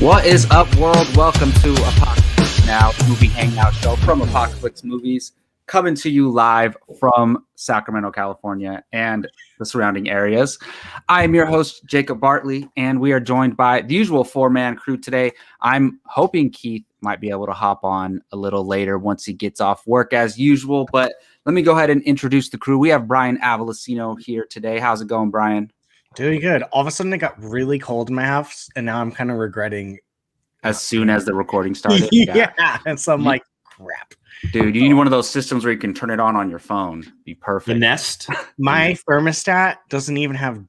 What is up, world? Welcome to Apocaflix Now, movie hangout show from Apocaflix Movies, coming to you live from Sacramento, California, and the surrounding areas. I am your host, Jacob Bartley, and we are joined by the usual four-man crew today. I'm hoping Keith might be able to hop on a little later once he gets off work as usual, but let me go ahead and introduce the crew. We have Brian Avalosino here today. How's it going, Brian? Doing good. All of a sudden, it got really cold in my house, and now I'm kind of regretting. As soon as the recording started? Yeah. And so I'm like, crap. Dude, you need one of those systems where you can turn it on your phone. Be perfect. The Nest? My thermostat doesn't even have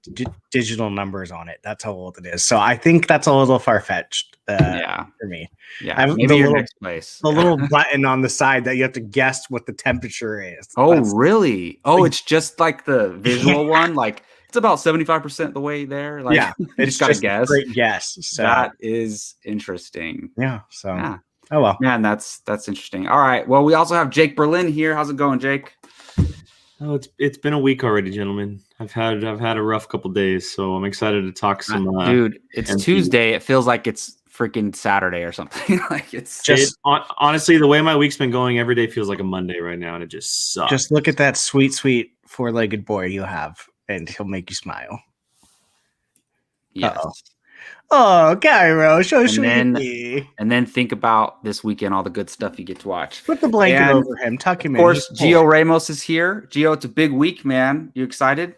digital numbers on it. That's how old it is. So I think that's a little far-fetched for me. Yeah, maybe your next place. The little button on the side that you have to guess what the temperature is. Oh, really? Oh, it's just like the visual one? Like, it's about 75% the way there. Like, yeah, it's just gotta guess. Great guess. So that is interesting. Yeah. So yeah. Oh well. Man, that's interesting. All right. Well, we also have Jake Berlin here. How's it going, Jake? Oh, it's been a week already, gentlemen. I've had a rough couple days, so I'm excited to talk some. Dude, it's MCU. Tuesday. It feels like it's freaking Saturday or something. Like it's just honestly, the way my week's been going, every day feels like a Monday right now, and it just sucks. Just look at that sweet four-legged boy you have, and he'll make you smile. Yes. Uh-oh. Oh, Cairo, so and sweet. Then think about this weekend, all the good stuff you get to watch. Put the blanket over him, tuck him in. Of course, Gio Ramos is here. Gio, it's a big week, man. You excited?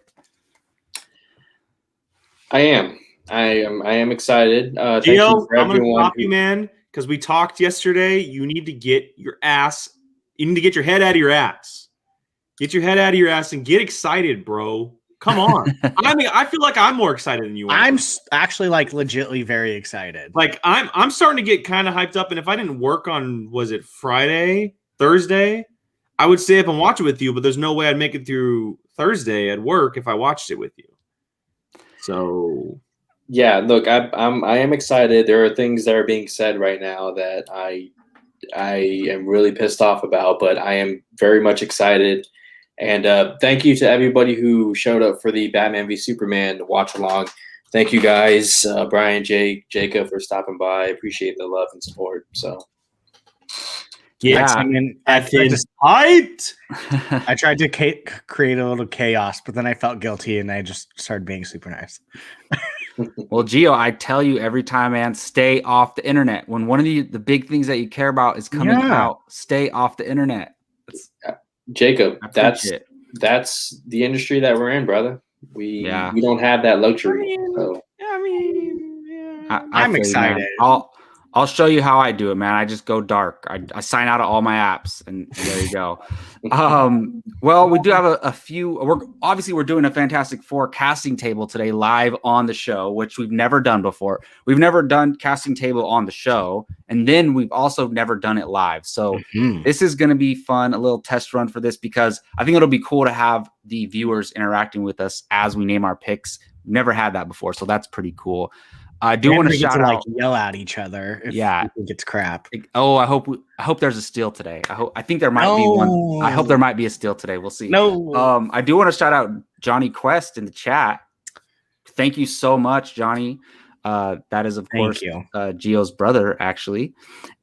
I am excited. Gio, thank you for I'm going to everyone stop you, man, because we talked yesterday. You need to get your your head out of your ass. Get your head out of your ass and get excited, bro. Come on. I mean, I feel like I'm more excited than you are. I'm actually like legitimately very excited. Like I'm starting to get kind of hyped up. And if I didn't work on, was it Thursday, I would stay up and watch it with you, but there's no way I'd make it through Thursday at work if I watched it with you. So yeah, look, I am excited. There are things that are being said right now that I am really pissed off about, but I am very much excited. And thank you to everybody who showed up for the Batman v Superman watch along. Thank you guys, Brian, Jake, Jacob, for stopping by. I appreciate the love and support. So, yeah, I mean, I tried to create a little chaos, but then I felt guilty and I just started being super nice. Well, Gio, I tell you every time, man, stay off the internet. When one of the big things that you care about is coming out, stay off the internet. Jacob, that's the industry that we're in, brother. We don't have that luxury. I'm excited. I'll show you how I do it, man. I just go dark. I sign out of all my apps, and there you go. Well, we do have a few. We're doing a Fantastic Four casting table today live on the show, which we've never done before. We've never done casting table on the show, and then we've also never done it live. So This is going to be fun, a little test run for this, because I think it'll be cool to have the viewers interacting with us as we name our picks. We've never had that before, so that's pretty cool. I do want to shout out, yell at each other. If you think it's crap. Oh, I hope there's a steal today. I think there might be one. I hope there might be a steal today. We'll see. No. I do want to shout out Johnny Quest in the chat. Thank you so much, Johnny. That is of course Gio's brother, actually,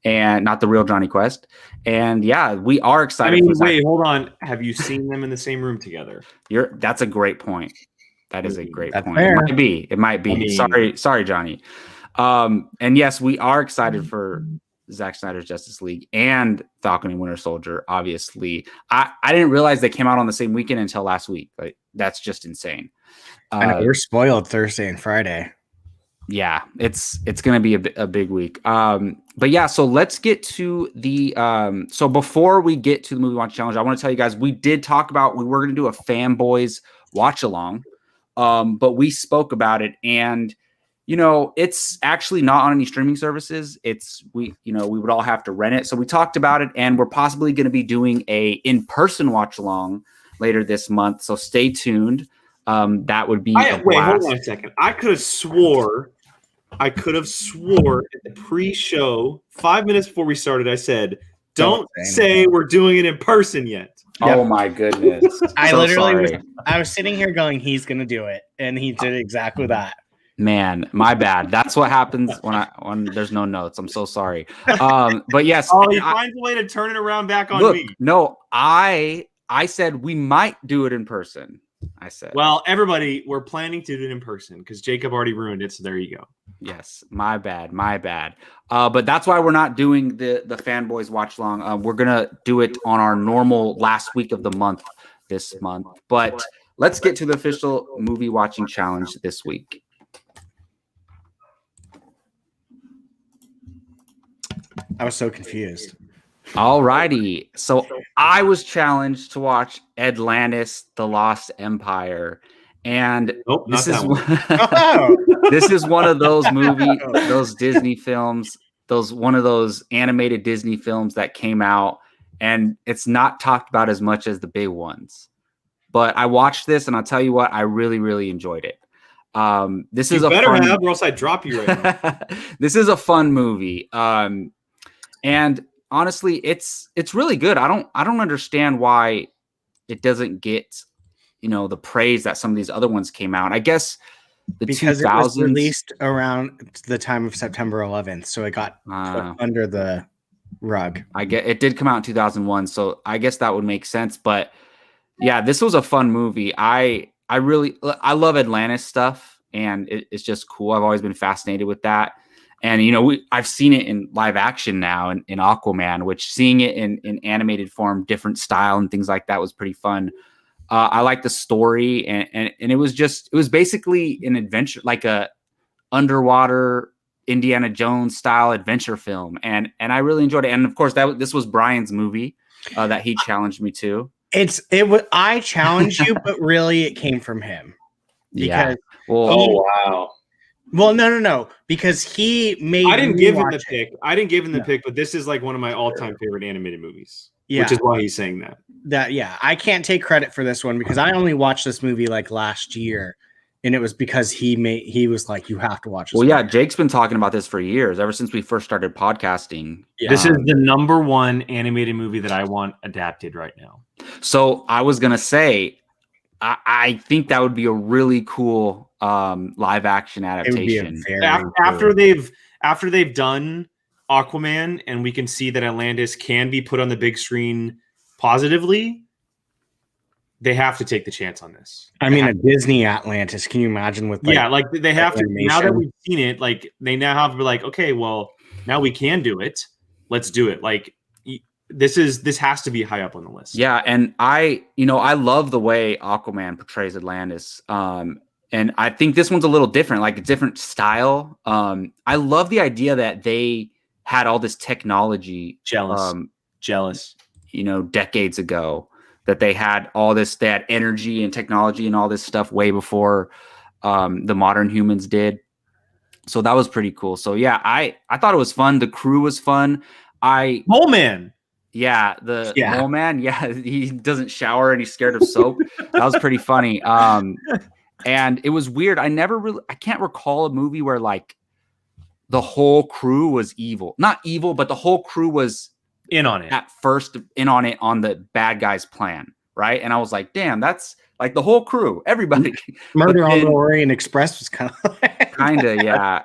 and not the real Johnny Quest. And yeah, we are excited. I mean, wait, hold on. Have you seen them in the same room together? That's a great point. That is a great point. Fair. It might be. I mean, sorry, Johnny. And yes, we are excited for Zack Snyder's Justice League and Falcon and Winter Soldier. Obviously, I didn't realize they came out on the same weekend until last week. Like, that's just insane. I know, we're spoiled Thursday and Friday. Yeah, it's going to be a big week. But yeah, so let's get to the so before we get to the movie watch challenge, I want to tell you guys we did talk about we were going to do a fanboys watch along. But we spoke about it, and it's actually not on any streaming services. We would all have to rent it. So we talked about it, and we're possibly going to be doing a in-person watch along later this month. So stay tuned. That would be wait, hold on a second. I could have swore at the pre-show 5 minutes before we started. I said, "Don't say we're doing it in person yet." Oh my goodness. I was sitting here going, he's going to do it. And he did exactly that. Man, my bad. That's what happens when there's no notes. I'm so sorry. But yes. Oh, he finds a way to turn it around back on me. No, I said we might do it in person. I said. Well, everybody, we're planning to do it in person because Jacob already ruined it. So there you go. Yes, my bad. But that's why we're not doing the Fanboys watch long. We're gonna do it on our normal last week of the month this month. But let's get to the official movie watching challenge this week. I was so confused. All righty. So I was challenged to watch Atlantis, The Lost Empire. And this is this is one of those those Disney films, one of those animated Disney films that came out, and it's not talked about as much as the big ones. But I watched this, and I'll tell you what, I really, really enjoyed it. This is better have, or else I drop you right now. This is a fun movie. And honestly, it's really good. I don't understand why it doesn't get, the praise that some of these other ones came out. I guess because 2000s, it was released around the time of September 11th, so it got put under the rug. It did come out in 2001, so I guess that would make sense. But yeah, this was a fun movie. I love Atlantis stuff, and it's just cool. I've always been fascinated with that. And, I've seen it in live action now in Aquaman, which seeing it in animated form, different style and things like that was pretty fun. I like the story, and it was basically an adventure, like a underwater Indiana Jones style adventure film. And I really enjoyed it. And of course this was Brian's movie that he challenged me to. I challenged you, but really it came from him. Yeah. Wow. Well, no, because he made. I didn't give him the pick. I didn't give him the pick, but this is like one of my all-time favorite animated movies. Yeah, which is why he's saying that. I can't take credit for this one because I only watched this movie like last year, and it was because he was like, you have to watch this. Well, yeah, Jake's been talking about this for years, ever since we first started podcasting. Yeah. This is the number one animated movie that I want adapted right now. So I was gonna say, I think that would be a really cool live action adaptation. After they've done Aquaman, and we can see that Atlantis can be put on the big screen positively, they have to take the chance on this. I mean, a Disney Atlantis. Can you imagine with they have to, now that we've seen it, like they now have to be like, okay, well, now we can do it. Let's do it. Like this has to be high up on the list. Yeah, and I love the way Aquaman portrays Atlantis. And I think this one's a little different, like a different style. I love the idea that they had all this technology. Jealous. Decades ago, that they had all this, they had energy and technology and all this stuff way before the modern humans did. So that was pretty cool. So yeah, I thought it was fun. The crew was fun. Mole Man. Yeah, Mole Man. Yeah, he doesn't shower and he's scared of soap. That was pretty funny. And it was weird. I can't recall a movie where like the whole crew was evil. Not evil, but the whole crew was in on it. At first, in on it on the bad guy's plan, right? And I was like, damn, that's like the whole crew, everybody. Murder on the Orient Express was kind of yeah.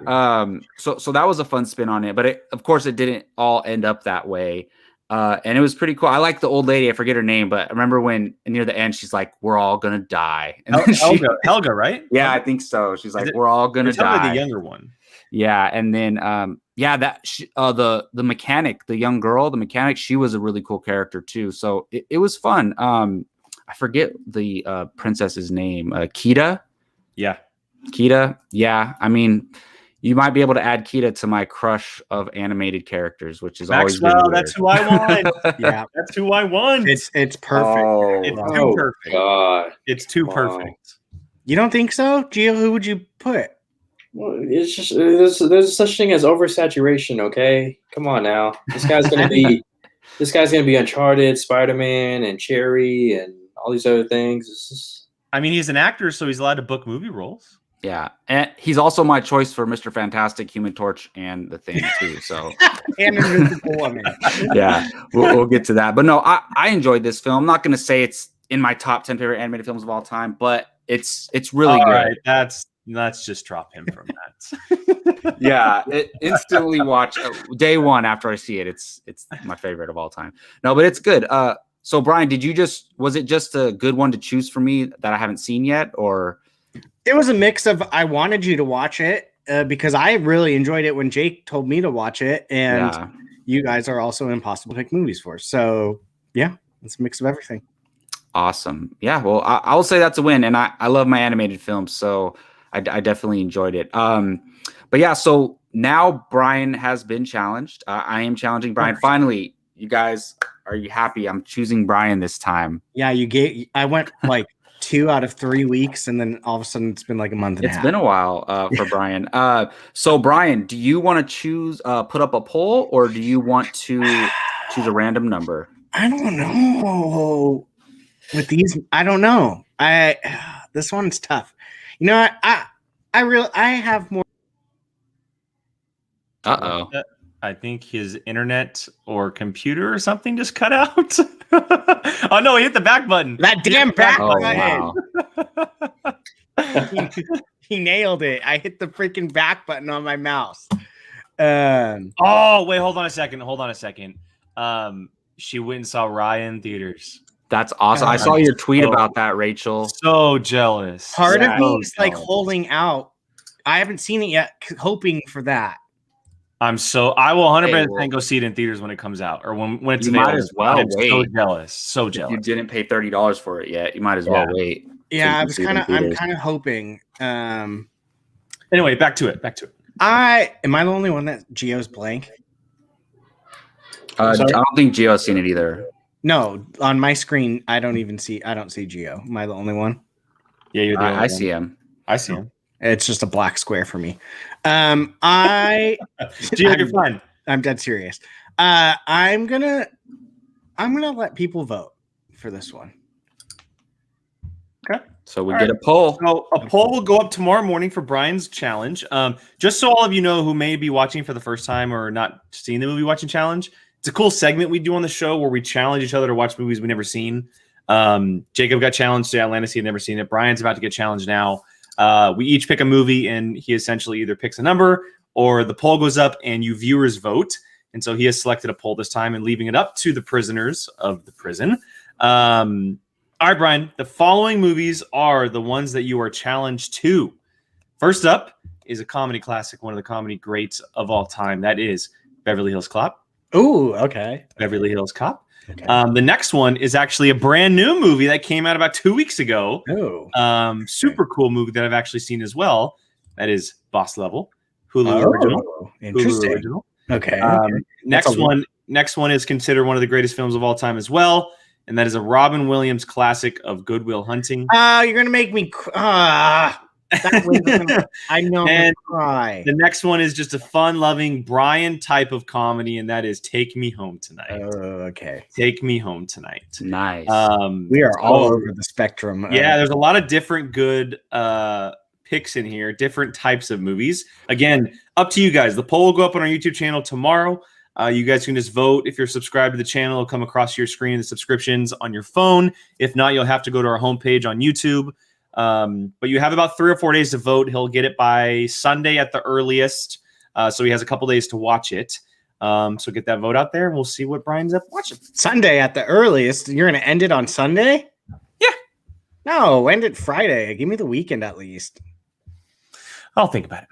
So that was a fun spin on it, but of course it didn't all end up that way. And it was pretty cool. I like the old lady. I forget her name, but I remember when near the end, she's like, "We're all gonna die." And Helga, right? Yeah, I think so. She's like, "We're all gonna die." The younger one. Yeah, and then the mechanic, the young girl, the mechanic, she was a really cool character too. So it was fun. I forget the princess's name. Kida. Yeah, Kida. Yeah, I mean, you might be able to add Kida to my crush of animated characters, which is always Maxwell. That's who I want. Yeah, that's who I want. It's perfect. It's too perfect. God. It's too perfect. You don't think so, Gio? Who would you put? Well, it's just there's such thing as oversaturation. Okay, come on now. This guy's gonna be Uncharted, Spider-Man, and Cherry, and all these other things. I mean, he's an actor, so he's allowed to book movie roles. Yeah, and he's also my choice for Mr. Fantastic, Human Torch, and the Thing too. So and Invisible Woman. Yeah, we'll get to that. But no, I enjoyed this film. I'm not going to say it's in my top 10 favorite animated films of all time, but it's really good. Right. Let's just drop him from that. Yeah, instantly watch day one after I see it. It's my favorite of all time. No, but it's good. So Brian, was it just a good one to choose for me that I haven't seen yet, or? It was a mix of I wanted you to watch it because I really enjoyed it when Jake told me to watch it, and you guys are also impossible to pick movies for. So yeah, it's a mix of everything. Awesome. Yeah, well, I will say that's a win, and I love my animated films, so I definitely enjoyed it. But yeah, so now Brian has been challenged. I am challenging Brian. Finally, you guys, are you happy? I'm choosing Brian this time. Yeah, I went like 2 out of 3 weeks, and then all of a sudden it's been like a month and a half. It's been a while for Brian. So Brian, do you want to put up a poll, or do you want to choose a random number? I don't know. With these, I don't know. This one's tough. You know, I have more. I think his internet or computer or something just cut out. Oh no, he hit the back button. That damn back button. Wow. He nailed it. I hit the freaking back button on my mouse. Oh wait, hold on a second. She went and saw Ryan in theaters. That's awesome. I saw your tweet about that, Rachel. So jealous. Part of me is like holding out. I haven't seen it yet, hoping for that. I will 100% go see it in theaters when it comes out, or when it's available. Might as well wait. So jealous. If you didn't pay $30 for it yet, you might as well wait. Yeah, I'm kind of hoping. Anyway, back to it. Am I the only one that Geo's blank? I don't think Geo's seen it either. No, on my screen, I don't see Geo. Am I the only one? Yeah, you're the only one. I see him. It's just a black square for me. Geo, you're fine. I'm dead serious. I'm gonna let people vote for this one. Okay. So we get a poll. So a poll will go up tomorrow morning for Brian's challenge. Just so all of you know who may be watching for the first time or not seen the movie watching challenge, it's a cool segment we do on the show where we challenge each other to watch movies we've never seen. Jacob got challenged to Atlantis. He had never seen it. Brian's about to get challenged now. We each pick a movie, and he essentially either picks a number or the poll goes up and you viewers vote. And so he has selected a poll this time and leaving it up to the prisoners of the prison. All right, Brian, the following movies are the ones that you are challenged to. First up is a comedy classic, one of the comedy greats of all time. That is Beverly Hills Cop. Ooh, okay. Beverly Hills Cop. Okay. The next one is actually a brand new movie that came out about 2 weeks ago. Oh, super cool movie that I've actually seen as well. That is Boss Level, Hulu original. Interesting. Hulu original. Okay. Next one is considered one of the greatest films of all time as well, and that is a Robin Williams classic of Good Will Hunting. You're gonna make me cry. I know. And cry. The next one is just a fun-loving Brian type of comedy, and that is Take Me Home Tonight. Okay. Take Me Home Tonight. Nice. We are all over the spectrum. Yeah, there's a lot of different good picks in here, different types of movies. Again, up to you guys. The poll will go up on our YouTube channel tomorrow. You guys can just vote. If you're subscribed to the channel, it'll come across your screen, the subscriptions on your phone. If not, you'll have to go to our homepage on YouTube. But you have about 3 or 4 days to vote. He'll get it by Sunday at the earliest. So he has a couple days to watch it. So get that vote out there and we'll see what Brian's up watching. Sunday at the earliest. You're going to end it on Sunday? Yeah. No, end it Friday. Give me the weekend at least. I'll think about it.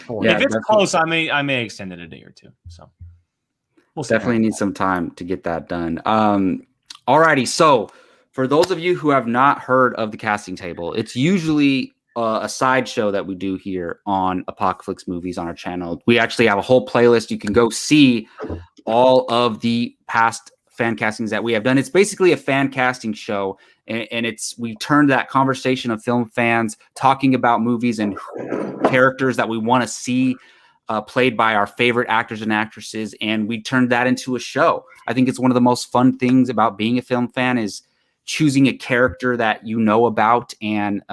Oh, if it's close, I may extend it a day or two. So we'll definitely need some time to get that done. Alrighty. So for those of you who have not heard of the casting table, it's usually a sideshow that we do here on Apocaflix Movies on our channel. We actually have a whole playlist. You can go see all of the past fan castings that we have done. It's basically a fan casting show, and we turned that conversation of film fans talking about movies and characters that we want to see played by our favorite actors and actresses, and we turned that into a show. I think it's one of the most fun things about being a film fan is choosing a character that you know about and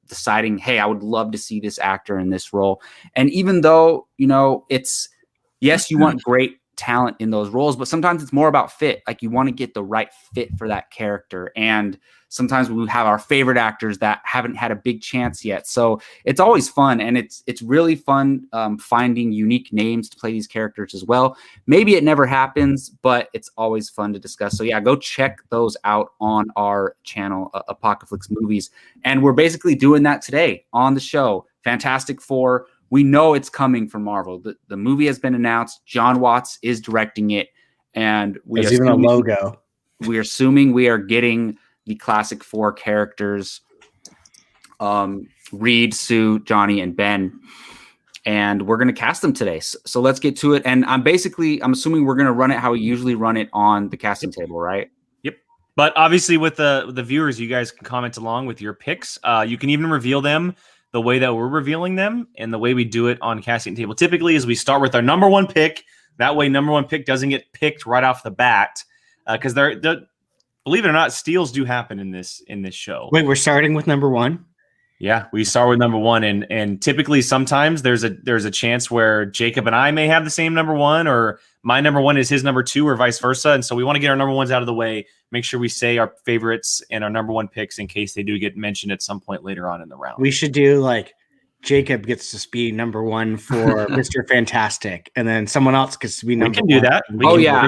deciding, hey, I would love to see this actor in this role. And even though, it's, yes, you want great talent in those roles, but sometimes it's more about fit. Like you want to get the right fit for that character. And sometimes we have our favorite actors that haven't had a big chance yet. So it's always fun. And it's really fun finding unique names to play these characters as well. Maybe it never happens, but it's always fun to discuss. So yeah, go check those out on our channel, Apocaflix Movies. And we're basically doing that today on the show. Fantastic Four. We know it's coming from Marvel. The movie has been announced. John Watts is directing it. And there's even a logo. We're assuming we are getting the classic four characters, Reed, Sue, Johnny, and Ben. And we're going to cast them today. So let's get to it. And I'm assuming we're going to run it how we usually run it on the casting table, right? Yep. But obviously with the viewers, you guys can comment along with your picks. You can even reveal them the way that we're revealing them, and the way we do it on casting table typically is we start with our number one pick. That way, number one pick doesn't get picked right off the bat, because believe it or not, steals do happen in this show. Wait, we're starting with number one? Yeah, we start with number one, and typically sometimes there's a chance where Jacob and I may have the same number one, or my number one is his number two, or vice versa. And so we want to get our number ones out of the way, make sure we say our favorites and our number one picks in case they do get mentioned at some point later on in the round. We should do like Jacob gets to be number one for Mr. Fantastic, and then someone else gets to be number one. We can do that.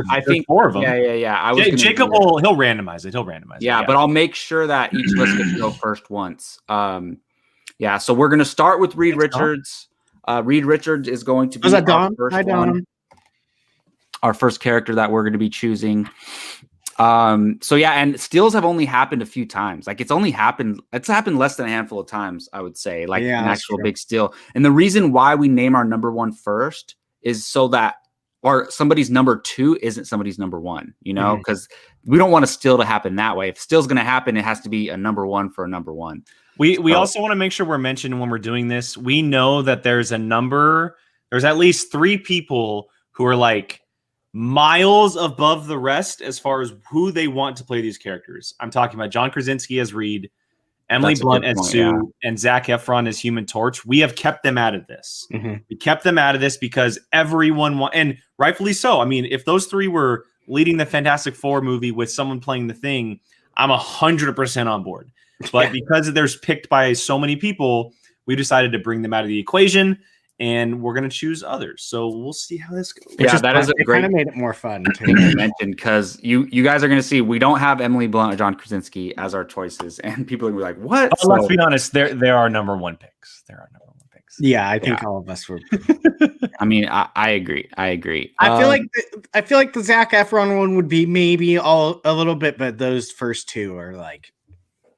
I think 4 of them. Yeah. Jacob he'll randomize it. Yeah, but I'll make sure that each of us gets to go first once. Yeah, so we're going to start with Reed Richards. Reed Richards is going to be our first character that we're going to be choosing. So yeah, and steals have only happened a few times. Like it's happened less than a handful of times, I would say, like an actual big steal. And the reason why we name our number one first is so that, or somebody's number two isn't somebody's number one, because we don't want a steal to happen that way. If steal's going to happen, it has to be a number one for a number one. We also want to make sure we're mentioned when we're doing this. We know that there's at least 3 people who are like miles above the rest as far as who they want to play these characters. I'm talking about John Krasinski as Reed, Emily Blunt as Sue, and Zac Efron as Human Torch. We have kept them out of this. We kept them out of this because everyone and rightfully so. I mean, if those 3 were leading the Fantastic Four movie with someone playing the Thing, I'm 100% on board. But because there's picked by so many people, we decided to bring them out of the equation, and we're going to choose others. So we'll see how this goes. Yeah, that is a great. Kind of made it more fun thing to mention, because you guys are going to see we don't have Emily Blunt or John Krasinski as our choices, and people are going to be like, "What?" Oh, let's be honest. There are number one picks. Yeah, I think all of us were. I mean, I agree. I feel like the Zac Efron one would be maybe a little bit, but those first 2 are like.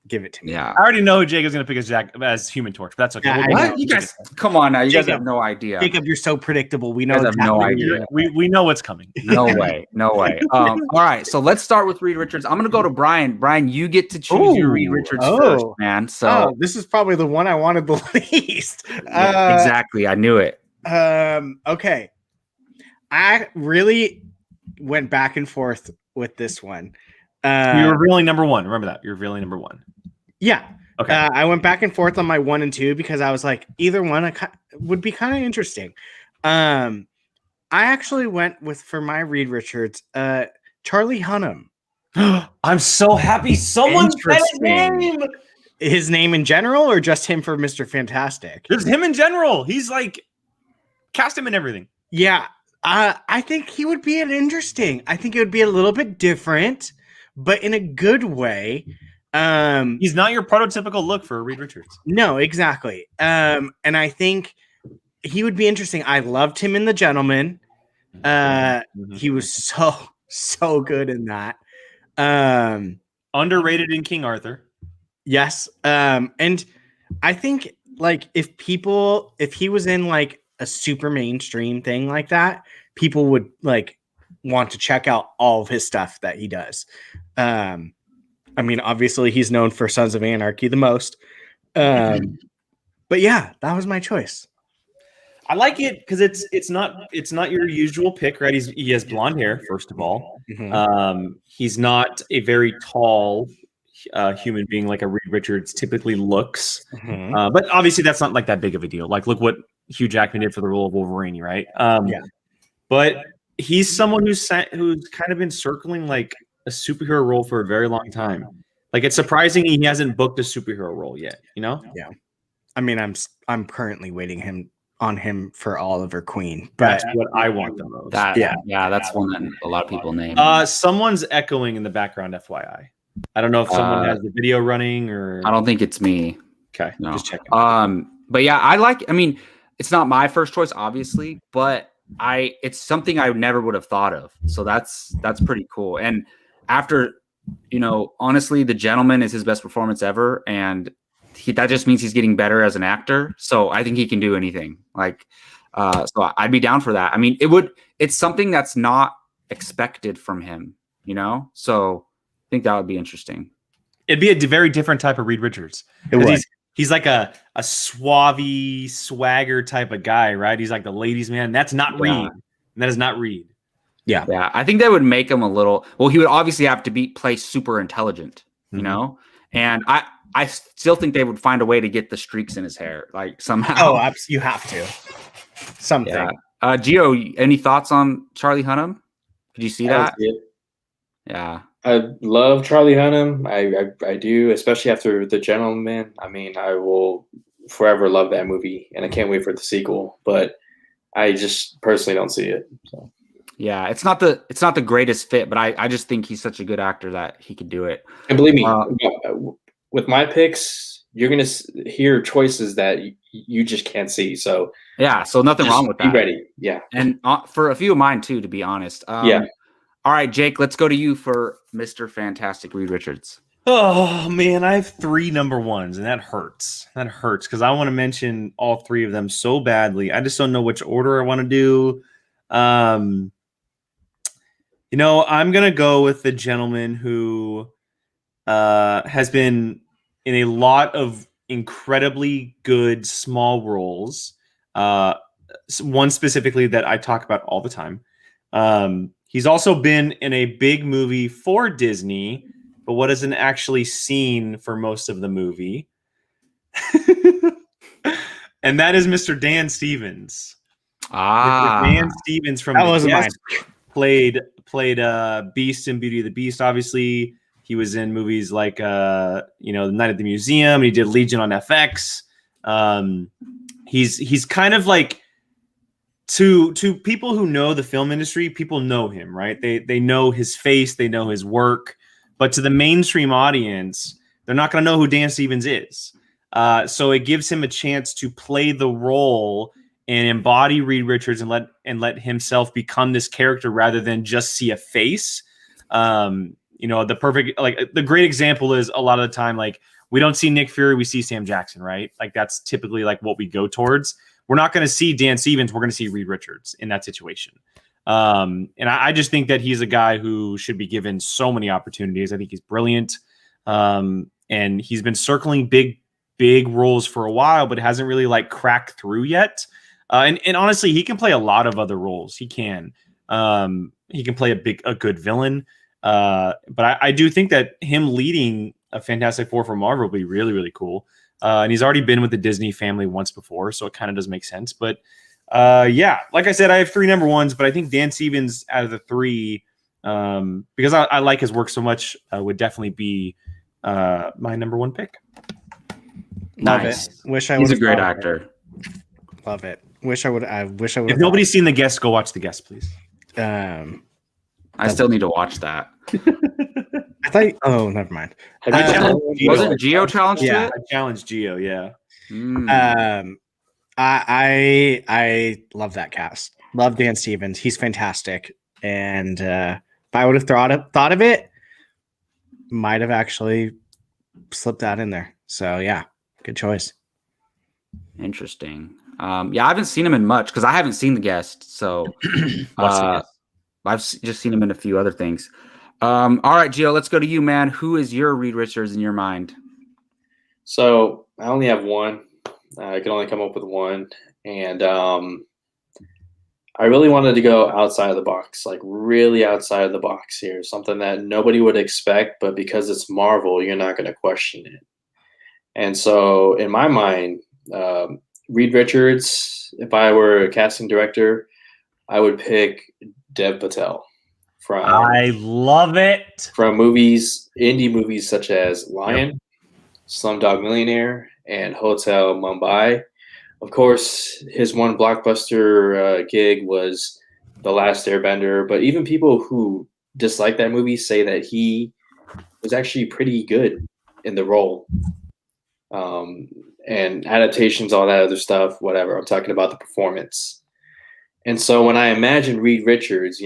Give it to me. Yeah, I already know who Jacob's going to pick as Human Torch, but that's okay. Yeah, what? You guys, come on now. You guys have no idea. Jacob, you're so predictable. We know. You guys have no idea. We know what's coming. No way. All right, so let's start with Reed Richards. I'm going to go to Brian. Brian, you get to choose your Reed Richards first, man. So this is probably the one I wanted the least. Exactly. I knew it. Okay. I really went back and forth with this one. You're revealing number one. Remember that. You're revealing number one. Yeah. Okay. I went back and forth on my 1 and 2 because I was like, either one would be kind of interesting. I actually went for my Reed Richards, Charlie Hunnam. I'm so happy someone said his name. His name in general, or just him for Mr. Fantastic? Just him in general. He's like, cast him in everything. Yeah. I think he would be interesting. I think it would be a little bit different, but in a good way. He's not your prototypical look for Reed Richards. No, exactly. And I think he would be interesting. I loved him in The Gentleman. He was so good in that. Underrated in King Arthur. Yes. And I think like if he was in like a super mainstream thing like that, people would like want to check out all of his stuff that he does. I mean, obviously he's known for Sons of Anarchy the most. But yeah, that was my choice. I like it because it's not your usual pick, right? He has blonde hair, first of all. He's not a very tall human being like a Reed Richards typically looks. But obviously that's not like that big of a deal. Like look what Hugh Jackman did for the role of Wolverine, right? But he's someone who's kind of been circling like a superhero role for a very long time. Like it's surprising he hasn't booked a superhero role yet. You know? Yeah. I mean, I'm currently waiting on him for Oliver Queen, but that's what I want the most. That's one that a lot of people name. Someone's echoing in the background, FYI. I don't know if someone has the video running or. I don't think it's me. Okay, no. Just checking. But yeah, I mean, it's not my first choice, obviously, but it's something I never would have thought of. So that's pretty cool. And after, honestly, The Gentleman is his best performance ever, and that just means he's getting better as an actor. So I think he can do anything. Like, so I'd be down for that. I mean, it's something that's not expected from him, So I think that would be interesting. It'd be a very different type of Reed Richards. He's like a suave swagger type of guy, right? He's like the ladies' man. That's not Reed. That is not Reed. Yeah. Yeah. I think that would make him a little. Well, he would obviously have to play super intelligent, and I still think they would find a way to get the streaks in his hair, like somehow. Oh, you have to. Something. Yeah. Gio, any thoughts on Charlie Hunnam? Did you see that? Yeah. I love Charlie Hunnam. I do, especially after The Gentleman. I mean, I will forever love that movie, and I can't wait for the sequel. But I just personally don't see it. So. Yeah, it's not the greatest fit, but I just think he's such a good actor that he could do it. And believe me, with my picks, you're gonna hear choices that you just can't see. So yeah, so nothing wrong with that. Be ready. Yeah, and for a few of mine too, to be honest. Yeah. All right, Jake, let's go to you for Mr. Fantastic Reed Richards. Oh, man, I have 3 number ones, and that hurts. That hurts because I want to mention all 3 of them so badly. I just don't know which order I want to do. I'm going to go with the gentleman who has been in a lot of incredibly good small roles. One specifically that I talk about all the time. He's also been in a big movie for Disney, but what isn't actually seen for most of the movie. And that is Mr. Dan Stevens. Mr. Dan Stevens from that wasn't mine. Played Beast in Beauty and the Beast. Obviously, he was in movies like The Night at the Museum, and he did Legion on FX. He's kind of like to people who know the film industry, people know him, right? They know his face, they know his work, but to the mainstream audience, they're not going to know who Dan Stevens is. So it gives him a chance to play the role and embody Reed Richards and let himself become this character rather than just see a face. The great example is a lot of the time, like we don't see Nick Fury, we see Sam Jackson, right? Like that's typically like what we go towards. We're not going to see Dan Stevens. We're going to see Reed Richards in that situation. And I just think that he's a guy who should be given so many opportunities. I think he's brilliant. And he's been circling big roles for a while, but hasn't really like cracked through yet. And honestly, he can play a lot of other roles. He can play a good villain. But I do think that him leading a Fantastic Four for Marvel would be really, really cool. And he's already been with the Disney family once before, so it kind of does make sense. But yeah, like I said, I have 3 number ones, but I think Dan Stevens out of the 3, because I like his work so much, would definitely be my number 1 pick. Nice. Wish I He's a great actor. Love it. Wish I would. If nobody's seen The Guest, go watch The Guest, please. I still need to watch that. I thought. Oh, never mind. Wasn't Gio challenged to it? I challenged Gio. Yeah. I love that cast. Love Dan Stevens. He's fantastic. And if I would have thought of it, might have actually slipped that in there. So yeah, good choice. Interesting. Yeah, I haven't seen him in much because I haven't seen The Guest. So I've just seen him in a few other things. All right, Gio, let's go to you, man. Who is your Reed Richards in your mind? So I only have one. I could only come up with one. And I really wanted to go outside of the box, like really outside of the box here. Something that nobody would expect, but because it's Marvel, you're not going to question it. And so in my mind, Reed Richards, if I were a casting director, I would pick Dev Patel I love it. from indie movies such as Lion, Slumdog Millionaire, and Hotel Mumbai. Of course, his one blockbuster gig was The Last Airbender, but even people who dislike that movie say that he was actually pretty good in the role. And adaptations, all that other stuff, whatever. I'm talking about the performance. And so when I imagine Reed Richards,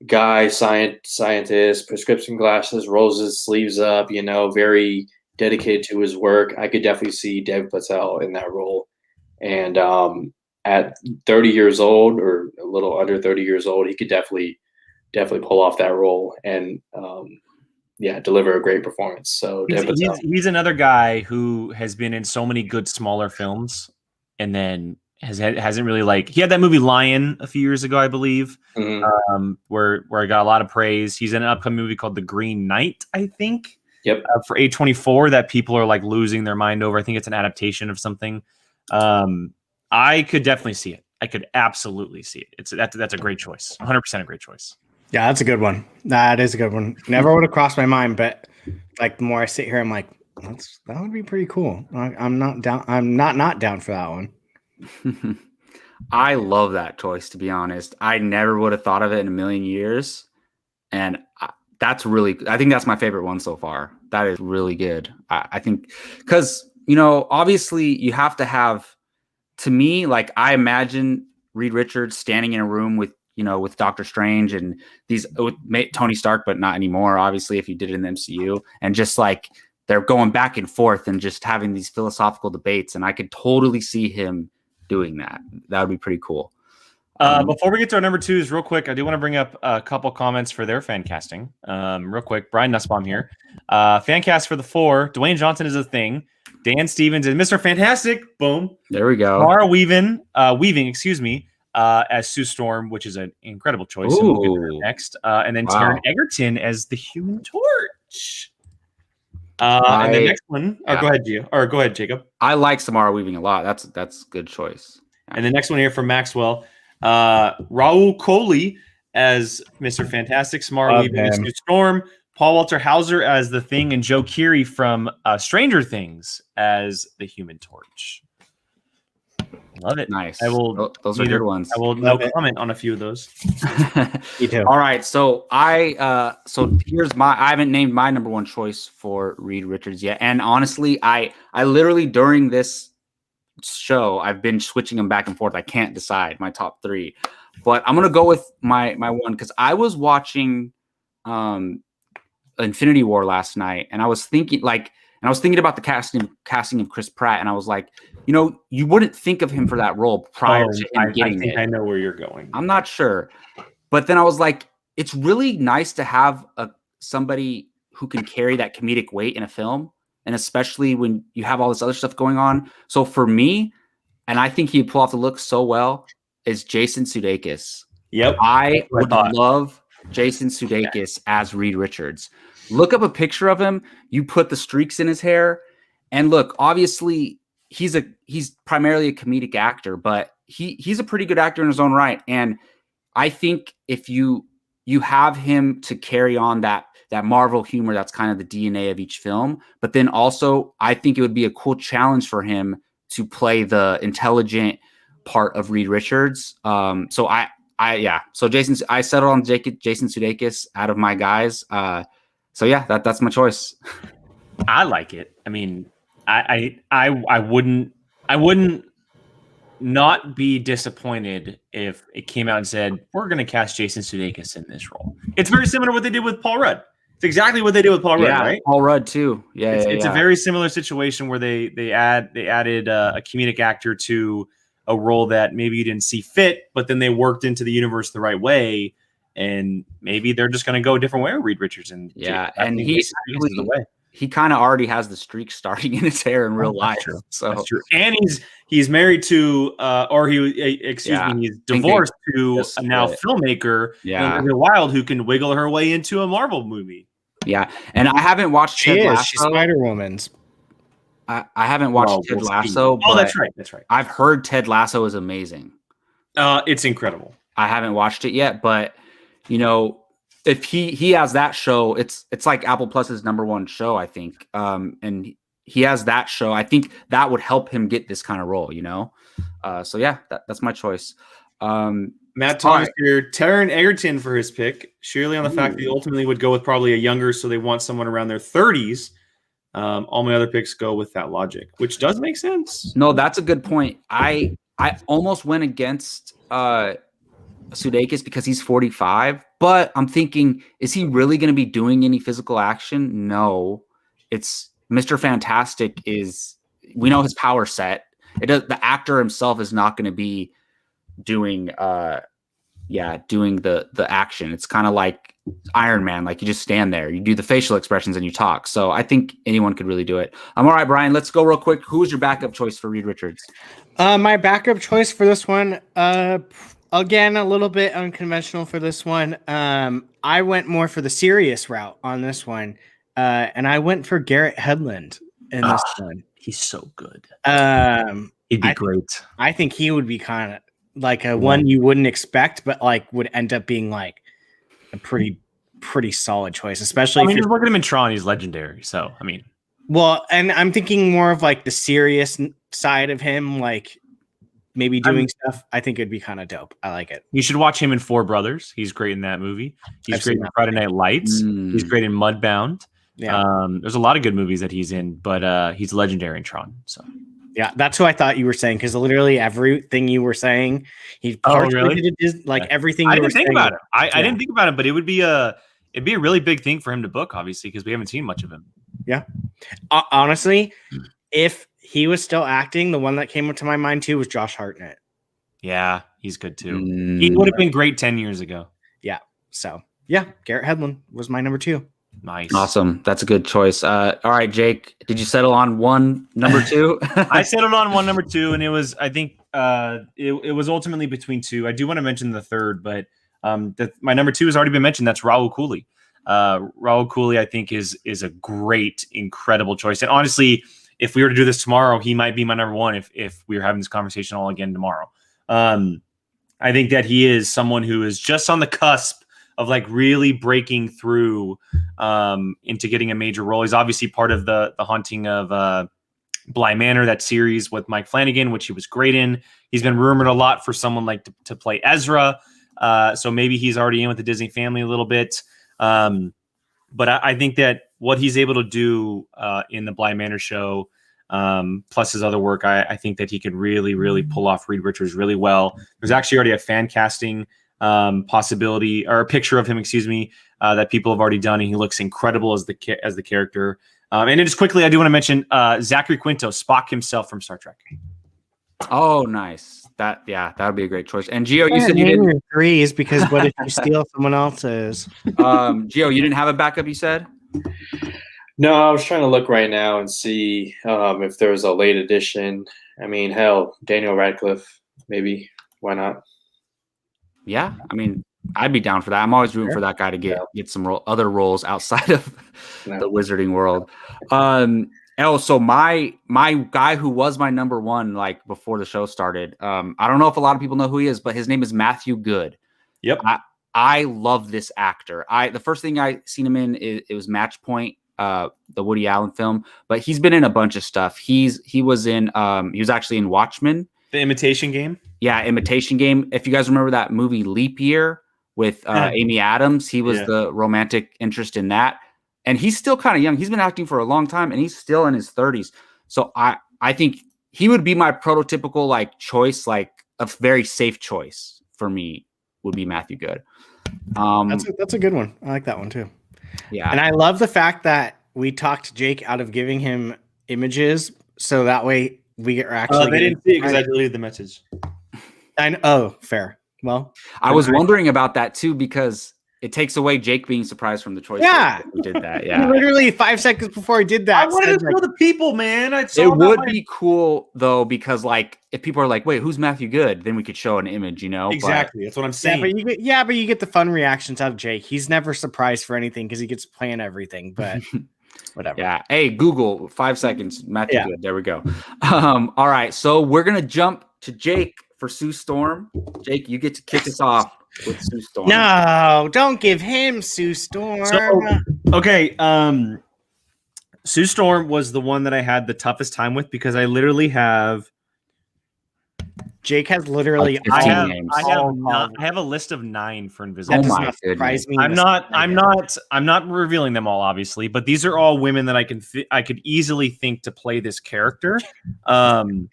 guy, scientist, prescription glasses, rolls his sleeves up, very dedicated to his work, I could definitely see Dev Patel in that role. And at 30 years old, or a little under 30 years old, he could definitely pull off that role and deliver a great performance. So he's another guy who has been in so many good smaller films, and then hasn't really he had that movie Lion a few years ago, I believe, where I got a lot of praise. He's in an upcoming movie called The Green Knight, I think. Yep. For A24 that people are losing their mind over. I think it's an adaptation of something. I could definitely see it. I could absolutely see it. That's a great choice. 100% a great choice. Yeah, that's a good one. That is a good one. Never would have crossed my mind, but the more I sit here, I'm like, that would be pretty cool. I'm not down. I'm not down for that one. I love that choice, to be honest. I never would have thought of it in a million years. And I think that's my favorite one so far. That is really good. I think because, obviously you have to have, to me, I imagine Reed Richards standing in a room with Doctor Strange and with Tony Stark, but not anymore, obviously, if you did it in the MCU, and just they're going back and forth and just having these philosophical debates. And I could totally see him doing that. That would be pretty cool. Before we get to our number twos, real quick, I do want to bring up a couple comments for their fan casting. Real quick, Brian Nussbaum here. Fan cast for the 4, Dwayne Johnson is a thing. Dan Stevens and Mr. Fantastic. Boom. There we go. Mara Weaving, as Sue Storm, which is an incredible choice. And we'll get to that next. And then Taron Egerton as the Human Torch. And the next one, go ahead, Gio. Or go ahead, Jacob. I like Samara Weaving a lot. That's a good choice. Yeah. And the next one here from Maxwell, Raul Coley as Mr. Fantastic, Samara Weaving as Sue Storm, Paul Walter Hauser as the Thing, and Joe Keery from Stranger Things as the Human Torch. Love it. Nice. Those are good ones. I will comment on a few of those. Me too. All right. So here's I haven't named my number one choice for Reed Richards yet. And honestly, I literally during this show, I've been switching them back and forth. I can't decide my top 3, but I'm going to go with my one, because I was watching Infinity War last night, and I was thinking about the casting of Chris Pratt, and I was like, you wouldn't think of him for that role prior to him getting it. I know where you're going. I'm not sure, but then I was like, it's really nice to have somebody who can carry that comedic weight in a film, and especially when you have all this other stuff going on. So for me, and I think he'd pull off the look so well, is Jason Sudeikis. Yep, I would love Jason Sudeikis as Reed Richards. Look up a picture of him. You put the streaks in his hair, and look, obviously he's primarily a comedic actor, but he's a pretty good actor in his own right. And I think if you have him to carry on that Marvel humor, that's kind of the DNA of each film, but then also I think it would be a cool challenge for him to play the intelligent part of Reed Richards. So I settled on Jason Sudeikis out of my guys. So yeah, that's my choice. I like it. I mean, I wouldn't not be disappointed if it came out and said, we're going to cast Jason Sudeikis in this role. It's very similar to what they did with Paul Rudd. It's exactly what they did with Paul Rudd, right? Paul Rudd too. Yeah, it's a very similar situation where they added a comedic actor to a role that maybe you didn't see fit, but then they worked into the universe the right way, and maybe they're just going to go a different way with Reed Richards. And and he kind of already has the streak starting in his hair in real life. True. So that's true. And he's married to, he's divorced to a now filmmaker, Olivia Wilde, who can wiggle her way into a Marvel movie. Yeah, and I haven't watched Ted Lasso. She's Spider-Woman's. I haven't watched Ted Lasso. Oh, that's right. I've heard Ted Lasso is amazing. It's incredible. I haven't watched it yet, but you know, if he has that show, it's like Apple Plus's #1 show, I think. And he has that show. I think that would help him get this kind of role, you know? So yeah, that's my choice. Matt Thomas here, Taron Egerton for his pick, surely on the fact that he ultimately would go with probably a younger, so they want someone around their 30s. All my other picks go with that logic, which does make sense. No, that's a good point. I almost went against Sudeikis because he's 45, but I'm thinking, is he really going to be doing any physical action? No, it's Mr. Fantastic we know his power set. The actor himself is not going to be doing the action. It's kind of like Iron Man. Like you just stand there, you do the facial expressions and you talk. So I think anyone could really do it. All right, Brian, let's go real quick. Who's your backup choice for Reed Richards? My backup choice for this one, again, a little bit unconventional for this one. I went more for the serious route on this one, and I went for Garrett Hedlund in this one. He's so good. He'd be great. I think he would be kind of like a one you wouldn't expect, but like would end up being like a pretty solid choice, especially if just look at him in Tron. He's legendary. So, I mean. Well, and I'm thinking more of like the serious side of him, like maybe doing stuff. I think it'd be kind of dope. I like it. You should watch him in Four Brothers. He's great in that movie. He's great in Friday Night Lights. He's great in Mudbound. Yeah. There's a lot of good movies that he's in, but he's legendary in Tron. So yeah, that's who I thought you were saying, because literally everything you were saying, he really? Everything. I didn't think about it. I didn't think about it, but it'd be a really big thing for him to book, obviously, because we haven't seen much of him. Yeah. Honestly, if he was still acting, the one that came to my mind too was Josh Hartnett. Yeah, he's good too. He would have been great 10 years ago. Yeah. So yeah, Garrett Hedlund was my number 2. Nice. Awesome. That's a good choice. All right, Jake, did you settle on one number 2? I settled on one number 2, and it was, I think it was ultimately between 2. I do want to mention the third, but my number 2 has already been mentioned. That's Raul Cooley. Raul Cooley, I think, is a great, incredible choice. And honestly, if we were to do this tomorrow, he might be my number 1 if we were having this conversation all again tomorrow. I think that he is someone who is just on the cusp of like really breaking through into getting a major role. He's obviously part of the Haunting of Bly Manor, that series with Mike Flanagan, which he was great in. He's been rumored a lot for someone like to play Ezra. So maybe he's already in with the Disney family a little bit. But I think that what he's able to do in the Bly Manor show, plus his other work, I think that he could really, really pull off Reed Richards really well. There's actually already a fan casting possibility, or a picture of him, that people have already done, and he looks incredible as the character. And then just quickly, I do want to mention Zachary Quinto, Spock himself from Star Trek. Oh, nice. That would be a great choice. And Gio, you said you didn't. Threes, because what if you steal someone else's? Gio, you didn't have a backup, you said? No, I was trying to look right now and see if there was a late edition. I mean, hell, Daniel Radcliffe, maybe. Why not? Yeah, I mean, I'd be down for that. I'm always rooting for that guy to get some other roles outside of the wizarding world. So my guy who was my number 1, like before the show started, I don't know if a lot of people know who he is, but his name is Matthew Good. Yep. I love this actor. The first thing I seen him in, it was Match Point, the Woody Allen film, but he's been in a bunch of stuff. He was actually in Watchmen. The Imitation Game? Yeah, Imitation Game. If you guys remember that movie Leap Year with Amy Adams, he was the romantic interest in that. And he's still kind of young. He's been acting for a long time, and he's still in his 30s. So I think he would be my prototypical like choice, like a very safe choice for me would be Matthew Good. That's a good one. I like that one too. Yeah. And I love the fact that we talked Jake out of giving him images, so that way we are actually. They didn't see it because I deleted the message. Fair. Well, I was wondering about that too, because it takes away Jake being surprised from the choice. Yeah, who did that. Yeah, literally 5 seconds before he did that. I wanted to show the people, man. It would be cool though, because like if people are like, "Wait, who's Matthew Good?" then we could show an image, you know. Exactly, that's what I'm saying. But you get the fun reactions out of Jake. He's never surprised for anything because he gets to plan everything. But whatever. Yeah. Hey, Google 5 seconds. Matthew Good. There we go. All right, so we're gonna jump to Jake for Sue Storm. Jake, you get to kick us off with Sue Storm. No, don't give him Sue Storm. So, okay, Sue Storm was the one that I had the toughest time with because I literally have. Jake has literally. Like 15 names. I have a list of 9 for Invisible. That does my not surprise me. I'm not revealing them all, obviously, but these are all women that I could easily think to play this character. And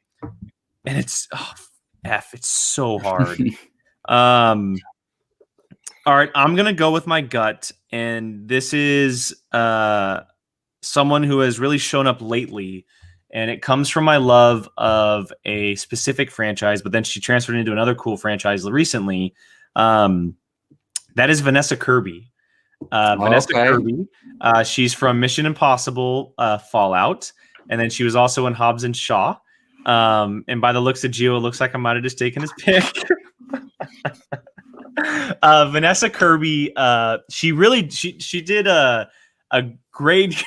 it's it's so hard. All right, I'm gonna go with my gut, and this is someone who has really shown up lately, and it comes from my love of a specific franchise, but then she transferred into another cool franchise recently. That is Vanessa Kirby. Vanessa Kirby. She's from Mission Impossible Fallout, and then she was also in Hobbs and Shaw. And by the looks of Gio, it looks like I might have just taken his pick. Vanessa Kirby, she did a great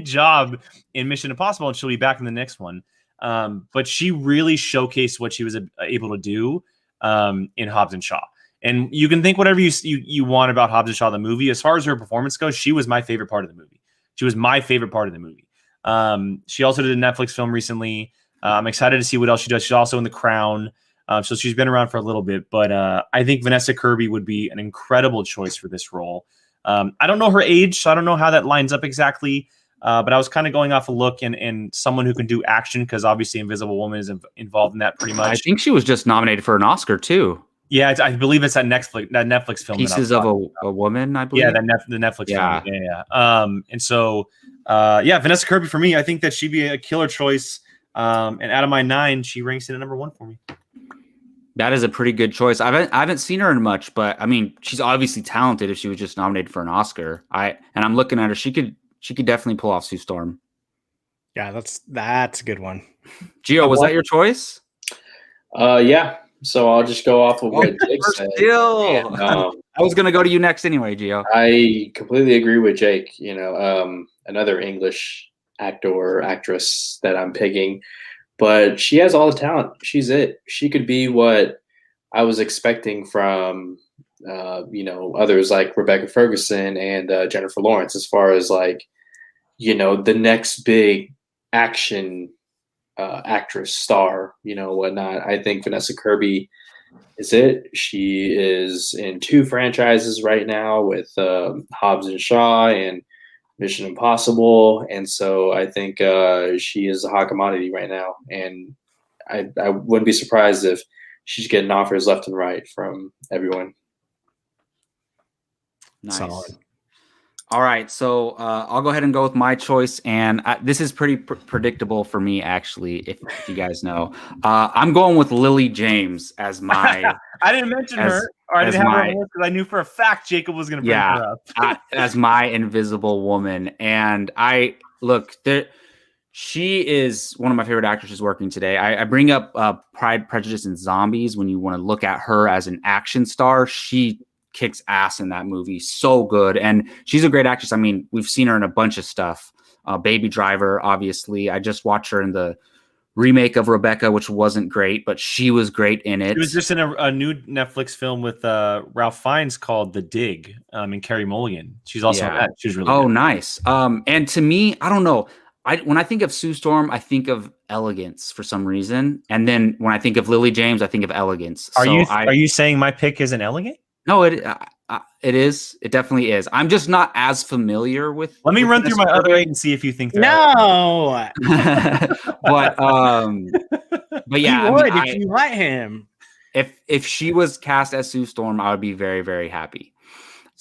job in Mission Impossible, and she'll be back in the next one. But she really showcased what she was able to do in Hobbs and Shaw. And you can think whatever you want about Hobbs and Shaw, the movie. As far as her performance goes, she was my favorite part of the movie. She was my favorite part of the movie. She also did a Netflix film recently. I'm excited to see what else she does. She's also in The Crown. So she's been around for a little bit. But I think Vanessa Kirby would be an incredible choice for this role. I don't know her age, so I don't know how that lines up exactly. But I was kind of going off a look and someone who can do action, because obviously Invisible Woman is involved in that pretty much. I think she was just nominated for an Oscar too. Yeah, I believe it's that Netflix film. Pieces of a Woman, I believe. Yeah, the Netflix film. Yeah. And so, Vanessa Kirby for me, I think that she'd be a killer choice. And out of my 9, she ranks in at number 1 for me. That is a pretty good choice. I haven't seen her in much, but I mean, she's obviously talented if she was just nominated for an Oscar. I'm looking at her. She could definitely pull off Sue Storm. Yeah, that's a good one. Gio, was that your choice? Yeah. So I'll just go off of what Jake said. And, I was gonna go to you next anyway, Gio. I completely agree with Jake. Another English actor or actress that I'm picking, but she has all the talent. She's it. She could be what I was expecting from, others like Rebecca Ferguson and Jennifer Lawrence, as far as the next big action actress, star, whatnot. I think Vanessa Kirby is it. She is in 2 franchises right now with Hobbs and Shaw and Mission Impossible, and so I think she is a hot commodity right now, and I wouldn't be surprised if she's getting offers left and right from everyone. Nice. Solid. All right, so I'll go ahead and go with my choice, and this is pretty predictable for me, actually, if you guys know. I'm going with Lily James as my... I didn't mention her, or I didn't have her on the list because I knew for a fact Jacob was going to bring her up. As my Invisible Woman. And she is one of my favorite actresses working today. I bring up Pride, Prejudice, and Zombies when you want to look at her as an action star. She kicks ass in that movie. So good. And she's a great actress. I mean, we've seen her in a bunch of stuff. Baby Driver, obviously. I just watched her in the remake of Rebecca, which wasn't great, but she was great in it. She was just in a new Netflix film with Ralph Fiennes called The Dig, and Carey Mulligan. She's also in that. She's really good. Nice. And to me, I don't know. When I think of Sue Storm, I think of elegance for some reason. And then when I think of Lily James, I think of elegance. Are you saying my pick isn't elegant? No, it is. It definitely is. I'm just not as familiar with. Let me run through my other 8 and see if you think. No. but yeah, he would if you let him. If she was cast as Sue Storm, I would be very, very happy.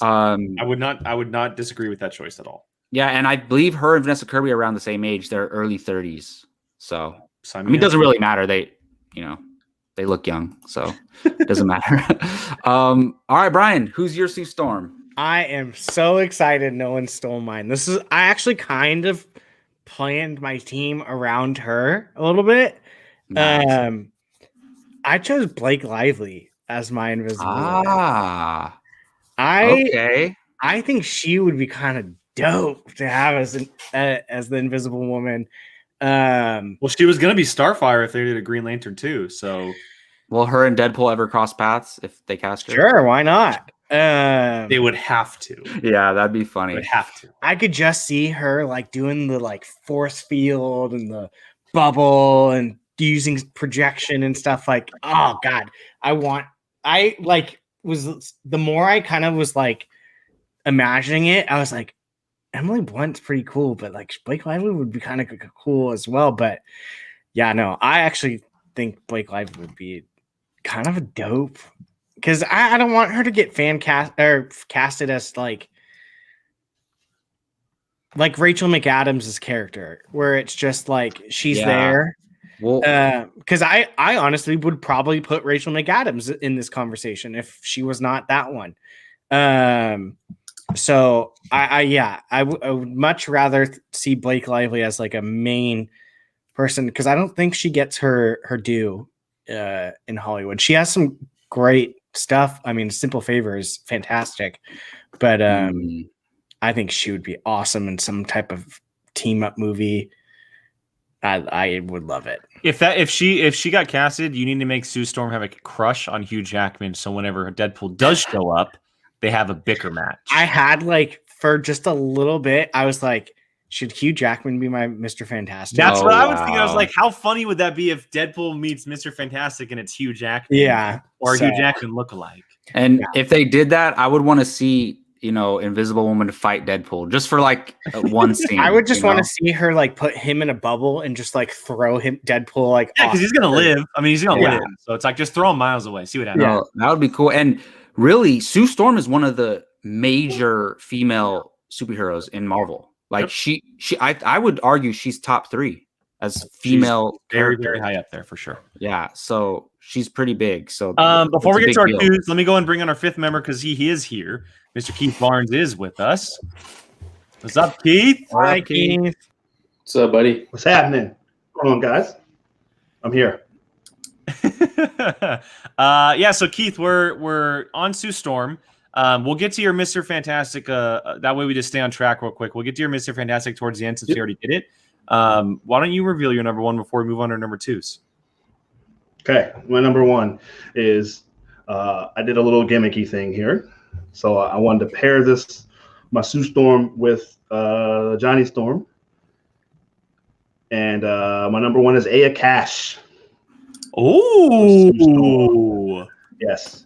I would not disagree with that choice at all. Yeah, and I believe her and Vanessa Kirby are around the same age. They're early 30s. So I mean, it doesn't really matter. They look young, so it doesn't matter. All right, Brian, who's your Sue Storm? I am so excited no one stole mine. I actually kind of planned my team around her a little bit. Nice. I chose Blake Lively as my Invisible Woman. I think she would be kind of dope to have as the Invisible Woman. Well, she was going to be Starfire if they did a Green Lantern too, so Will her and Deadpool ever cross paths if they cast her? Sure, why not? They would have to. Yeah, that'd be funny. They would have to. I could just see her like doing the like force field and the bubble and using projection and stuff. Like, oh god, the more I kind of was like imagining it, I was like, Emily Blunt's pretty cool, but like Blake Lively would be kind of cool as well. But yeah, no, I actually think Blake Lively would be kind of a dope, because I don't want her to get fan cast or casted as like Rachel McAdams' character, where it's just like she's there. Well, because I honestly would probably put Rachel McAdams in this conversation if she was not that one. So I would much rather see Blake Lively as like a main person, because I don't think she gets her due in Hollywood. She has some great stuff. I mean, Simple Favor is fantastic, but I think she would be awesome in some type of team up movie. I would love it. If she got casted, you need to make Sue Storm have a crush on Hugh Jackman, so whenever Deadpool does show up, they have a bicker match. I had like for just a little bit, I was like, should Hugh Jackman be my Mr. Fantastic? That's what I was thinking. I was like, how funny would that be if Deadpool meets Mr. Fantastic and it's Hugh Jackman? Yeah. Or Hugh Jackman lookalike. And if they did that, I would want to see, Invisible Woman to fight Deadpool just for like one scene. I would just want to see her like put him in a bubble and just like throw him Deadpool like. Yeah, because he's gonna live. I mean, he's gonna live. So it's like just throw him miles away. See what happens. No, that would be cool. And really, Sue Storm is one of the major female superheroes in Marvel. Like I would argue she's top 3 as female. She's very, very high up there for sure. Yeah, so she's pretty big. So before we get to our news, let me go and bring on our 5th member, because he is here. Mr. Keith Barnes is with us. What's up, Keith? Hi, Keith. What's up, buddy? What's happening? Come on, guys. I'm here. So Keith, we're on Sue Storm. We'll get to your Mr. Fantastic. That way we just stay on track real quick. We'll get to your Mr. Fantastic towards the end, since we already did it. Why don't you reveal your number 1 before we move on to number 2s? Okay, my number 1 is I did a little gimmicky thing here. So I wanted to pair my Sue Storm with Johnny Storm. And my number 1 is Aya Cash. Oh, yes.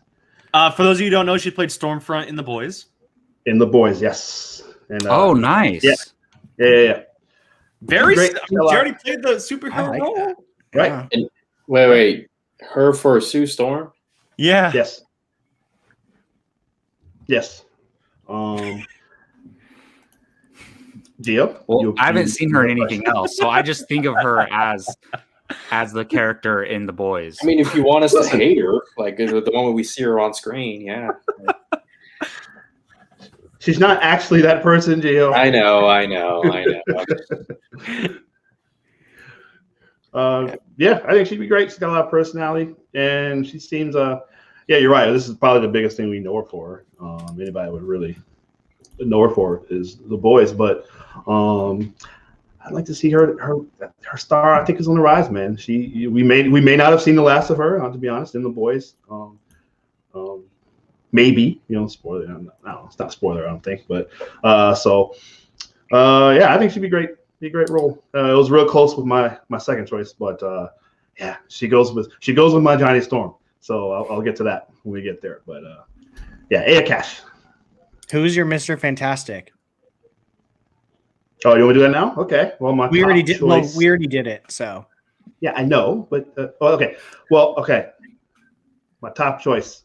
For those of you who don't know, she played Stormfront in The Boys. In The Boys, yes. And nice. Yeah. Very. She already played the superhero role, that. Right? And wait. Her for Sue Storm? Yeah. Yes. Gio? Well, I haven't seen her in anything else, so I just think of her as the character in The Boys. I mean, if you want us to hate her, like the moment we see her on screen, yeah. She's not actually that person, Gio. I know. Yeah, I think she'd be great. She's got a lot of personality, and she seems yeah, you're right. This is probably the biggest thing we know her for. Anybody would really know her for is The Boys, but I'd like to see her star. I think is on the rise, man. We may not have seen the last of her, to be honest, in The Boys. Maybe, spoiler. No, it's not spoiler. I don't think, but yeah, I think she'd be great. Be a great role. It was real close with my second choice, but yeah, she goes with my Johnny Storm. So I'll get to that when we get there. But yeah, Aya Cash. Who's your Mr. Fantastic? Oh, you want to do that now? Okay. Well, we already did. Well, we already did it. So yeah, I know, but okay. Well, okay. My top choice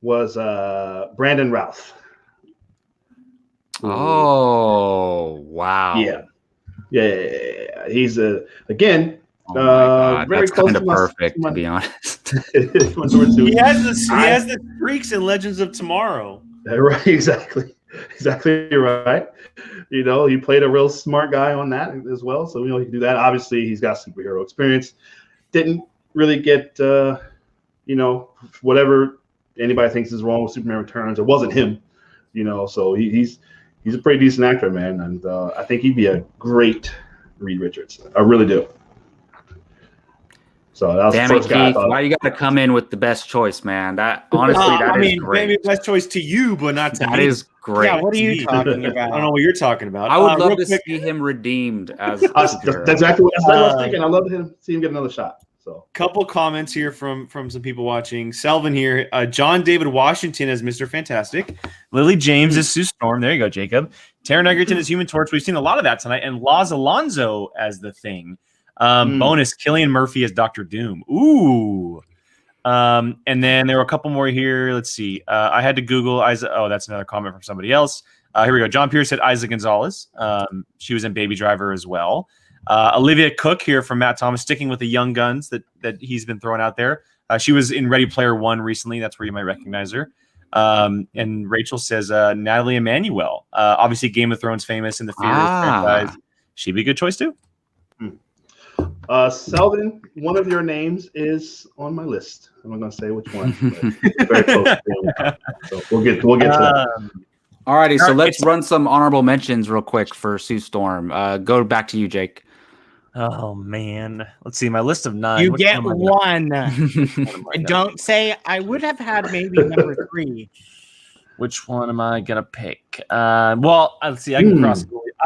was Brandon Routh. Oh wow! Yeah. He's again. Very close to perfect, to be honest. He has the streaks in Legends of Tomorrow. Right, exactly right. He played a real smart guy on that as well, so he can do that. Obviously, he's got superhero experience. Didn't really get whatever anybody thinks is wrong with Superman Returns. It wasn't him, So he's a pretty decent actor, man, and I think he'd be a great Reed Richards. I really do. So that was Damn the it, first guy I Keith! thought. Why you got to come in with the best choice, man? That honestly, that is great. maybe best choice to you, but not to That me. is great. Yeah, what are you Me. talking I don't know about? what you're talking about. I would love real to quick, see him redeemed as a That's superhero. exactly what I was thinking. I love him. See him get another shot. So couple comments here from some people watching. Selvin here. John David Washington as Mr. Fantastic. Lily James as Sue Storm. There you go, Jacob. Taron Egerton as Human Torch. We've seen a lot of that tonight. And Laz Alonso as the Thing. Bonus, Cillian Murphy as Dr. Doom. Ooh. And then there were a couple more here. Let's see. I had to Google Isaac. Oh, that's another comment from somebody else. Here we go. John Pierce said Isaac Gonzalez. She was in Baby Driver as well. Olivia Cook here from Matt Thomas, sticking with the young guns that he's been throwing out there. She was in Ready Player One recently. That's where you might recognize her. And Rachel says Natalie Emmanuel. Obviously, Game of Thrones famous in the Fears franchise. She'd be a good choice too. Selvin, one of your names is on my list. I'm not going to say which one. But very close to him. So we'll get to that. Alrighty, so let's run some honorable mentions real quick for Sue Storm. Go back to you, Jake. Oh man, let's see my list of 9. You Which get one am I one. And don't say I would have had maybe number 3. Which one am I gonna pick? Well, let's see. I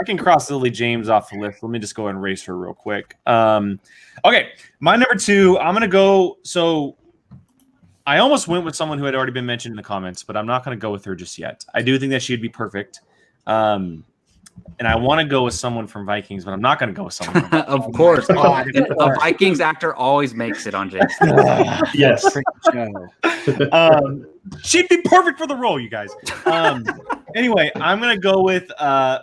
can cross Lily James off the list. Let me just go ahead and erase her real quick. Okay, my number 2. I'm gonna go. So I almost went with someone who had already been mentioned in the comments, but I'm not gonna go with her just yet. I do think that she'd be perfect. And I want to go with someone from Vikings, but I'm not going to go with someone from Vikings. Of course. A Vikings actor always makes it on Jake's. Yes. She'd be perfect for the role, you guys. Anyway, I'm going to go with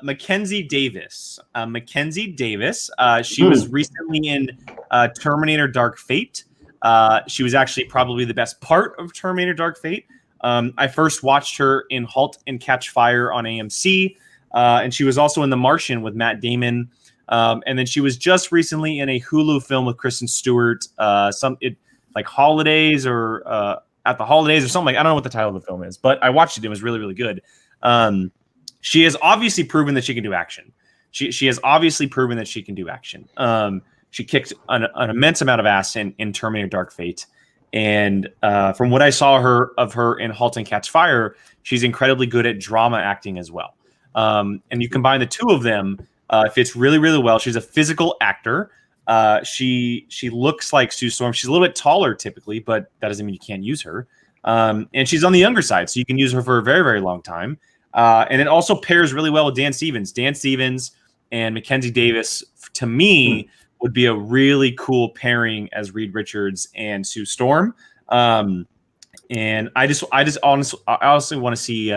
Mackenzie Davis. Mackenzie Davis. She was recently in Terminator Dark Fate. She was actually probably the best part of Terminator Dark Fate. I first watched her in halt and Catch Fire on AMC. And she was also in The Martian with Matt Damon. And then she was just recently in a Hulu film with Kristen Stewart, like Holidays or At the Holidays or something. I don't know what the title of the film is, but I watched it. It was really, really good. She has obviously proven that she can do action. She has obviously proven that she can do action. She kicked an immense amount of ass in Terminator Dark Fate. And from what I saw of her in Halt and Catch Fire, she's incredibly good at drama acting as well. And you combine the two of them, fits really, really well. She's a physical actor. She looks like Sue Storm. She's a little bit taller typically, but that doesn't mean you can't use her. And she's on the younger side, so you can use her for a very, very long time. And it also pairs really well with Dan Stevens. Dan Stevens and Mackenzie Davis, to me, would be a really cool pairing as Reed Richards and Sue Storm. And I honestly want to see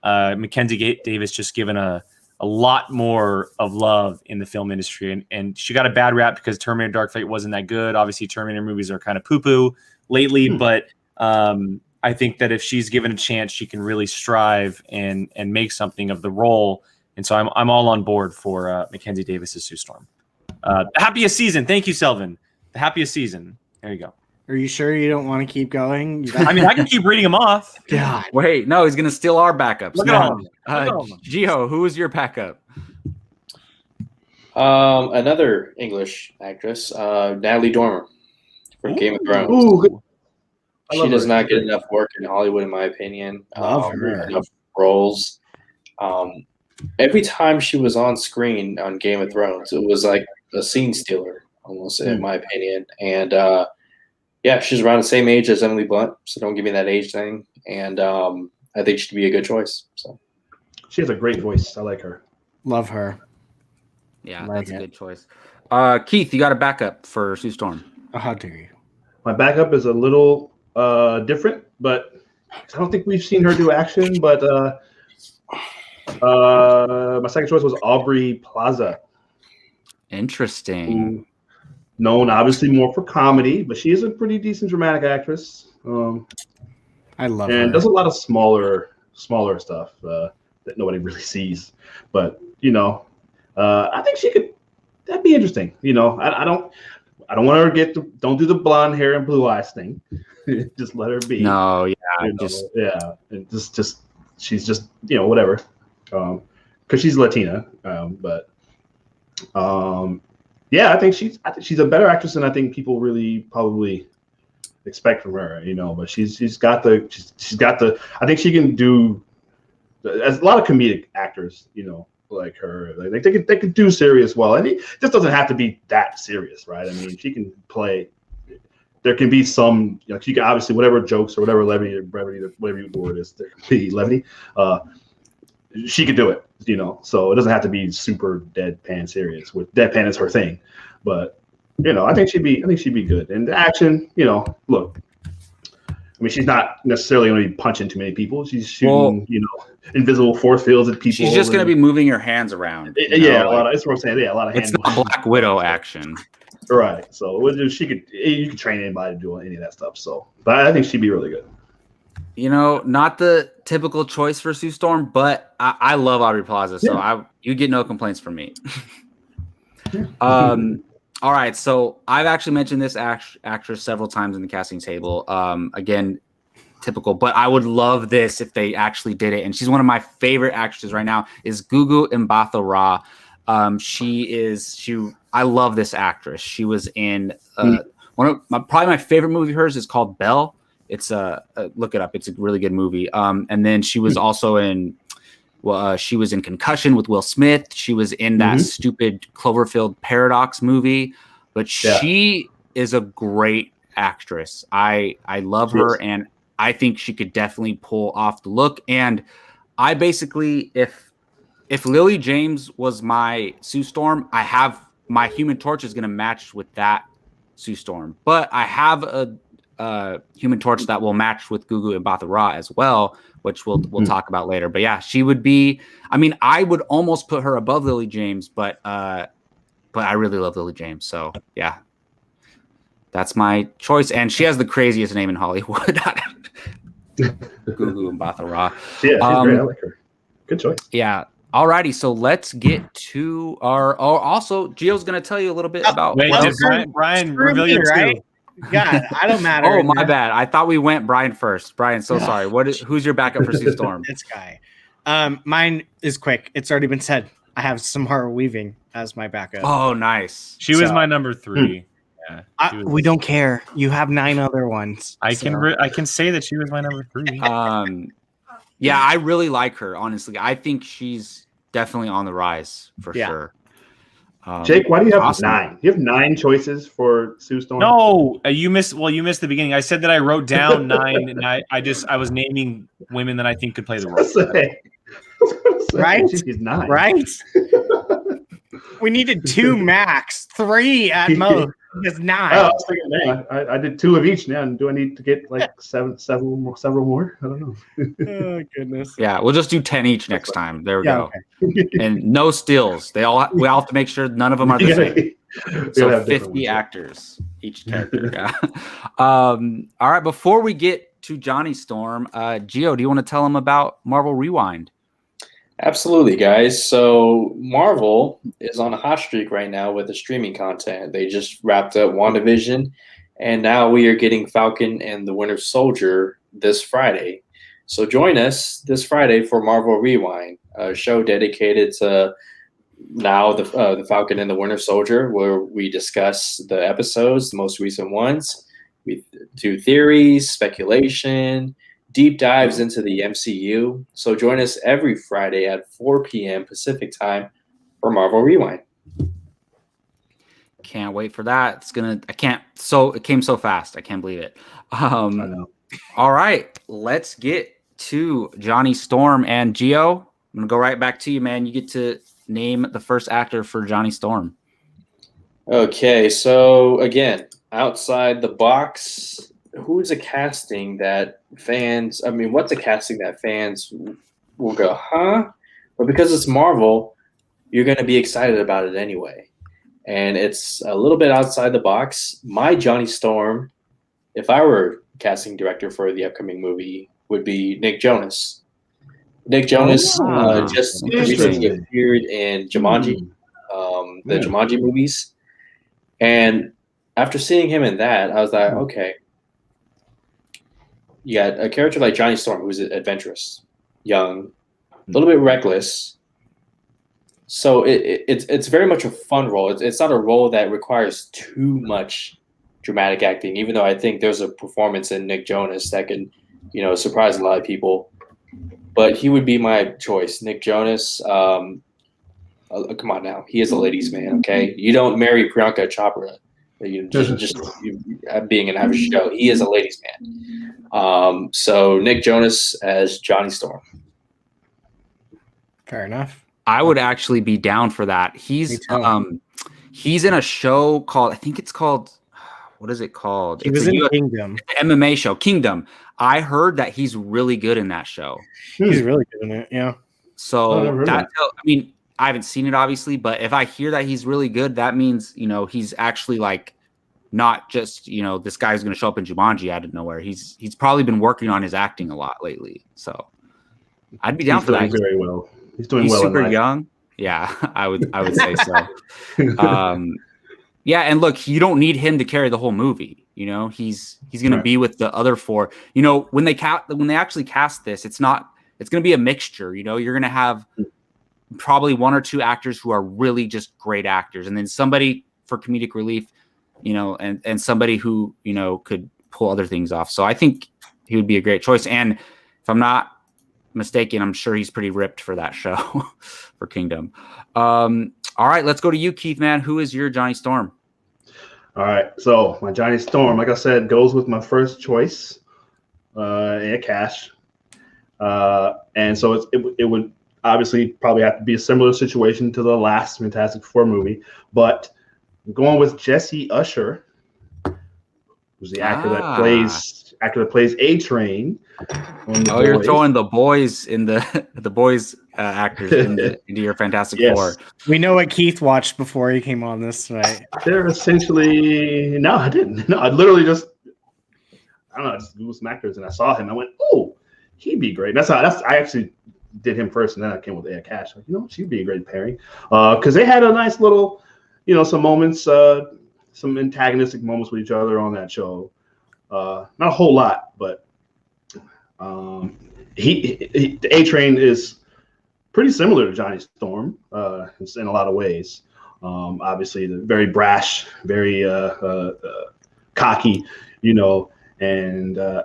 Mackenzie Davis just given a lot more of love in the film industry. And she got a bad rap because Terminator Dark Fate wasn't that good. Obviously, Terminator movies are kind of poo-poo lately, but I think that if she's given a chance, she can really strive and make something of the role. And so I'm all on board for Mackenzie Davis as Sue Storm. The happiest season. Thank you, Selvin. The happiest season. There you go. Are you sure you don't want to keep going? I mean, I can keep reading them off. God. Wait, no, he's going to steal our backups. Look at him. Gio, who is your backup? Another English actress, Natalie Dormer from Game of Thrones. Ooh, she does not get enough work in Hollywood, in my opinion. Enough roles. Every time she was on screen on Game of Thrones, it was like a scene stealer, almost, in my opinion. And yeah, she's around the same age as Emily Blunt, so don't give me that age thing. And I think she'd be a good choice. So she has a great voice. I like her. Love her. Yeah, that's a good choice. Keith, you got a backup for Sue Storm? Oh, how dare you? My backup is a little different, but I don't think we've seen her do action. But my second choice was Aubrey Plaza. Interesting. Known obviously more for comedy, but she is a pretty decent dramatic actress. I love her. And does a lot of smaller stuff that nobody really sees. But I think she could. That'd be interesting. I don't want her to don't do the blonde hair and blue eyes thing. Just let her be. No, And just she's just whatever. Because she's Latina. yeah, I think she's a better actress than I think people really probably expect from her, but she's got the I think she can do. There's a lot of comedic actors, like her. Like they could do serious well, and it just doesn't have to be that serious, right? I mean, she can play. There can be some, she can obviously whatever jokes or whatever levity, whatever your word is, there can be levity. She could do it, So it doesn't have to be super deadpan serious. With deadpan is her thing, but I think she'd be good. And the action, look. I mean, she's not necessarily going to be punching too many people. She's shooting, invisible force fields at people. She's just going to be moving her hands around. Yeah, that's what I'm saying. Yeah, a lot of hands. It's not Black Widow action. Right. So you could train anybody to do any of that stuff. So, but I think she'd be really good. Not the typical choice for Sue Storm, but I love Aubrey Plaza, so you get no complaints from me. All right, so I've actually mentioned this actress several times in the casting table. Again, typical, but I would love this if they actually did it. And she's one of my favorite actresses right now. Is Gugu Mbatha-Raw. I love this actress. She was in probably my favorite movie of hers is called Belle. It's look it up. It's a really good movie. And then she was also in. She was in Concussion with Will Smith. She was in that stupid Cloverfield Paradox movie, but she is a great actress. I love her, and I think she could definitely pull off the look. And I basically, if Lily James was my Sue Storm, I have my Human Torch is going to match with that Sue Storm, but I have a Human Torch that will match with Gugu Mbatha-Raw as well, which we'll talk about later. But yeah, she would be. I mean, I would almost put her above Lily James, but I really love Lily James. So yeah, that's my choice, and she has the craziest name in Hollywood. Gugu Mbatha-Raw. Yeah, she's great. I like her. Good choice. Yeah. Alrighty, so let's get to our. Oh, also, Gio's going to tell you a little bit about. Wait, did Brian reveal you right? God, I don't matter. Oh, my bad. I thought we went Brian first. Brian, so sorry. Who's your backup for Sue Storm? This guy. Mine is quick. It's already been said. I have Samara Weaving as my backup. Oh, nice. She was my number 3. Yeah, we don't care. You have 9 other ones. I can say that she was my number 3. Yeah, I really like her. Honestly, I think she's definitely on the rise for sure. Jake, why do you have 9? You have 9 choices for Sue Storm. No, you missed the beginning. I said that I wrote down 9, and I was naming women that I think could play the role. Right? She's 9. Right? We needed 2 max, 3 at most. It's 9. Oh, I was thinking, man, I did 2 of each now. And do I need to get like several more? I don't know. Oh goodness. Yeah, we'll just do 10 each next time. There we go. Okay. And no stills. We all have to make sure none of them are the same. So 50 actors each character. Yeah. All right. Before we get to Johnny Storm, Gio, do you want to tell them about Marvel Rewind? Absolutely, guys. So Marvel is on a hot streak right now with the streaming content. They just wrapped up WandaVision, and now we are getting Falcon and the Winter Soldier this Friday. So join us this Friday for Marvel Rewind, a show dedicated to now the Falcon and the Winter Soldier, where we discuss the episodes, the most recent ones. We do theories, speculation, deep dives into the MCU. So join us every Friday at 4 p.m. Pacific time for Marvel Rewind. Can't wait for that. It came so fast. I can't believe it. I know. All right, let's get to Johnny Storm and Gio. I'm gonna go right back to you, man. You get to name the first actor for Johnny Storm. Okay, so again, outside the box, what's a casting that fans will go, huh? But because it's Marvel, you're going to be excited about it anyway. And it's a little bit outside the box. My Johnny Storm, if I were casting director for the upcoming movie, would be Nick Jonas. Nick Jonas just recently appeared in Jumanji, the Jumanji movies. And after seeing him in that, I was like, okay. You got a character like Johnny Storm, who's adventurous, young, a little bit reckless, So it's very much a fun role. It's not a role that requires too much dramatic acting, even though I think there's a performance in Nick Jonas that can, surprise a lot of people. But he would be my choice. Nick Jonas, come on now. He is a ladies' man, okay? You don't marry Priyanka Chopra. You just being an average show. He is a ladies' man. So Nick Jonas as Johnny Storm. Fair enough. I would actually be down for that. He's in a show called, I think it's called, what is it called? He was in Kingdom. MMA show, Kingdom. I heard that he's really good in that show. He's really good in it, yeah. So I haven't seen it obviously, but if I hear that he's really good, that means, he's actually like not just, this guy's going to show up in Jumanji out of nowhere. He's probably been working on his acting a lot lately. So I'd be down for that. Very well. He's doing well. He's super young. Yeah, I would say so. Yeah, and look, you don't need him to carry the whole movie. He's going to be with the other four. When they actually cast this, it's going to be a mixture. You're going to have probably one or two actors who are really just great actors, and then somebody for comedic relief, and somebody who could pull other things off. So I think he would be a great choice. And if I'm not mistaken, I'm sure he's pretty ripped for that show for Kingdom. All right, let's go to you, Keith, man. Who is your Johnny Storm? All right, so my Johnny Storm, like I said, goes with my first choice, Ed Cash. And so it would obviously probably have to be a similar situation to the last Fantastic Four movie, but I'm going with Jesse Usher, who's the actor that plays A-Train. You're throwing the boys in the boys actors into your Fantastic Four. We know what Keith watched before he came on this tonight. They're essentially I didn't. No, I literally just Googled some actors and I saw him. I went, oh, he'd be great. I actually did him first, and then I came with Ed Cash. Like, she'd be a great pairing because they had a nice little, some moments, some antagonistic moments with each other on that show. Not a whole lot, but the A-Train is pretty similar to Johnny Storm in a lot of ways. Obviously, very brash, very cocky, and I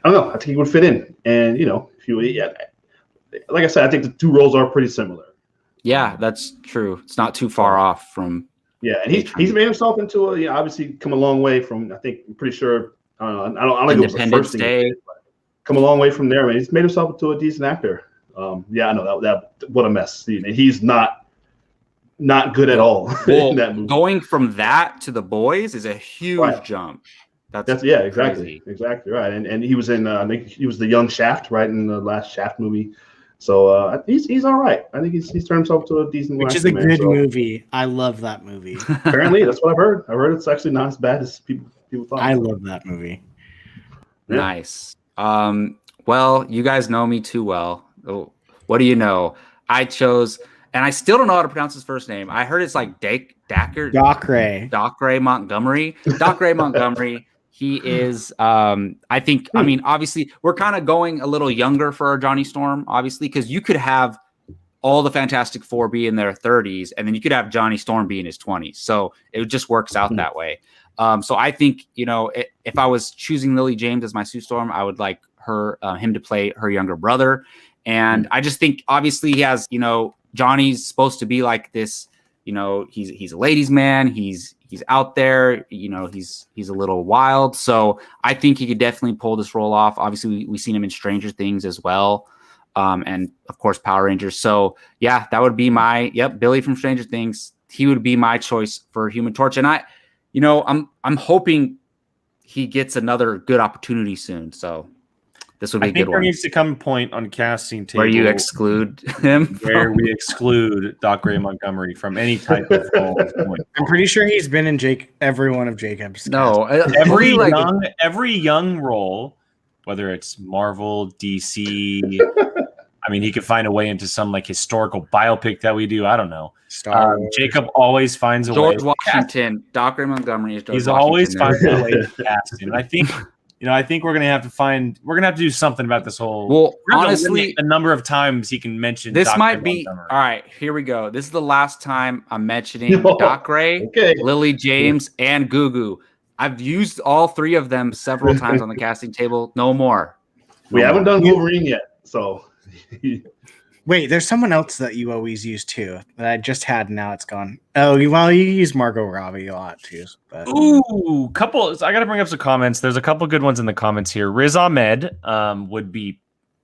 don't know. I think he would fit in, and like I said, I think the two roles are pretty similar. Yeah, that's true. It's not too far off from. Yeah, and he's made himself into obviously come a long way from. I'm pretty sure. I don't know. I don't think it was the first thing he did, but come a long way from there. Man, he's made himself into a decent actor. I know that what a mess. He's not good at all in that movie. Going from that to The Boys is a huge jump. That's exactly right. And he was in I think he was the young Shaft, right, in the last Shaft movie. So he's all right. I think he's turned himself to a decent. Which is a good movie. I love that movie. Apparently, that's what I've heard. I've heard it's actually not as bad as people thought. I love that movie. Yeah. Nice. Well, you guys know me too well. Oh, what do you know? I chose, and I still don't know how to pronounce his first name. I heard it's like Docre Montgomery. Docre Montgomery. He is, obviously, we're kind of going a little younger for our Johnny Storm, obviously, because you could have all the Fantastic Four be in their 30s, and then you could have Johnny Storm be in his 20s. So it just works out that way. So I think, if I was choosing Lily James as my Sue Storm, I would like him to play her younger brother. And I just think, obviously, he has, Johnny's supposed to be like this, he's a ladies' man. He's out there, he's a little wild. So I think he could definitely pull this role off. Obviously, we've seen him in Stranger Things as well. And of course, Power Rangers. So yeah, that would be Billy from Stranger Things. He would be my choice for Human Torch. And I'm hoping he gets another good opportunity soon. So this would be a good one. There needs to come a point on casting table where you exclude him, where we exclude Docre Montgomery from any type of role. I'm pretty sure he's been in every one of Jacob's. No, every young role, whether it's Marvel, DC. I mean, he could find a way into some like historical biopic that we do. I don't know. Jacob always finds a way. George Washington, Docre Montgomery is George He's Washington. always finding a way to cast him. And I think I think we're gonna have to do something about this whole. Well, we're gonna honestly, limit the number of times he can mention. This Doc might Ray be Montgomery. all right. Here we go. This is the last time I'm mentioning No. Doc Ray, Okay. Lily James, and Gugu. I've used all three of them several times on the casting table. No more. We haven't done Wolverine yet, so. Wait, there's someone else that you always use too that I just had and now it's gone. Oh, you use Margot Robbie a lot too. But Ooh, I got to bring up some comments. There's a couple good ones in the comments here. Riz Ahmed would be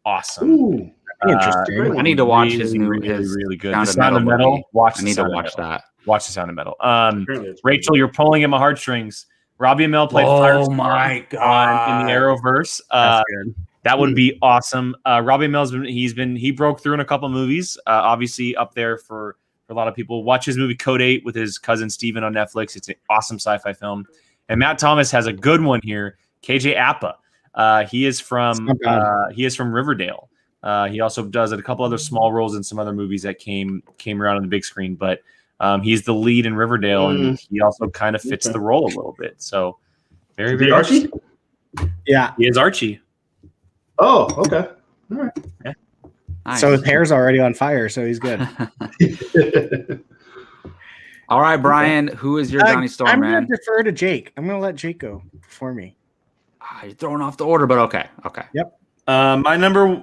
awesome. Ooh, interesting. I need to watch his new really good. Sound The of Sound of Metal. Metal. Watch. I need to watch that. Watch The Sound of Metal. apparently it's pretty Rachel, you're pulling at my heartstrings. Robbie Amell played Oh my God. in the Arrowverse. That's good. That would be awesome. Robbie Amell's he broke through in a couple movies. Obviously up there for a lot of people. Watch his movie Code 8 with his cousin Steven on Netflix. It's an awesome sci-fi film. And Matt Thomas has a good one here. KJ Apa. He is from Riverdale. He also does a couple other small roles in some other movies that came around on the big screen, but he's the lead in Riverdale, and he also kind of fits the role a little bit. So very, very Archie? Yeah. He is Archie. Oh, okay. All right. Yeah. Nice. So his hair's already on fire, so he's good. All right, Brian, who is your Johnny Storm, I'm man? gonna defer to Jake. I'm gonna let Jake go for me. You're throwing off the order, but okay. Yep. My number.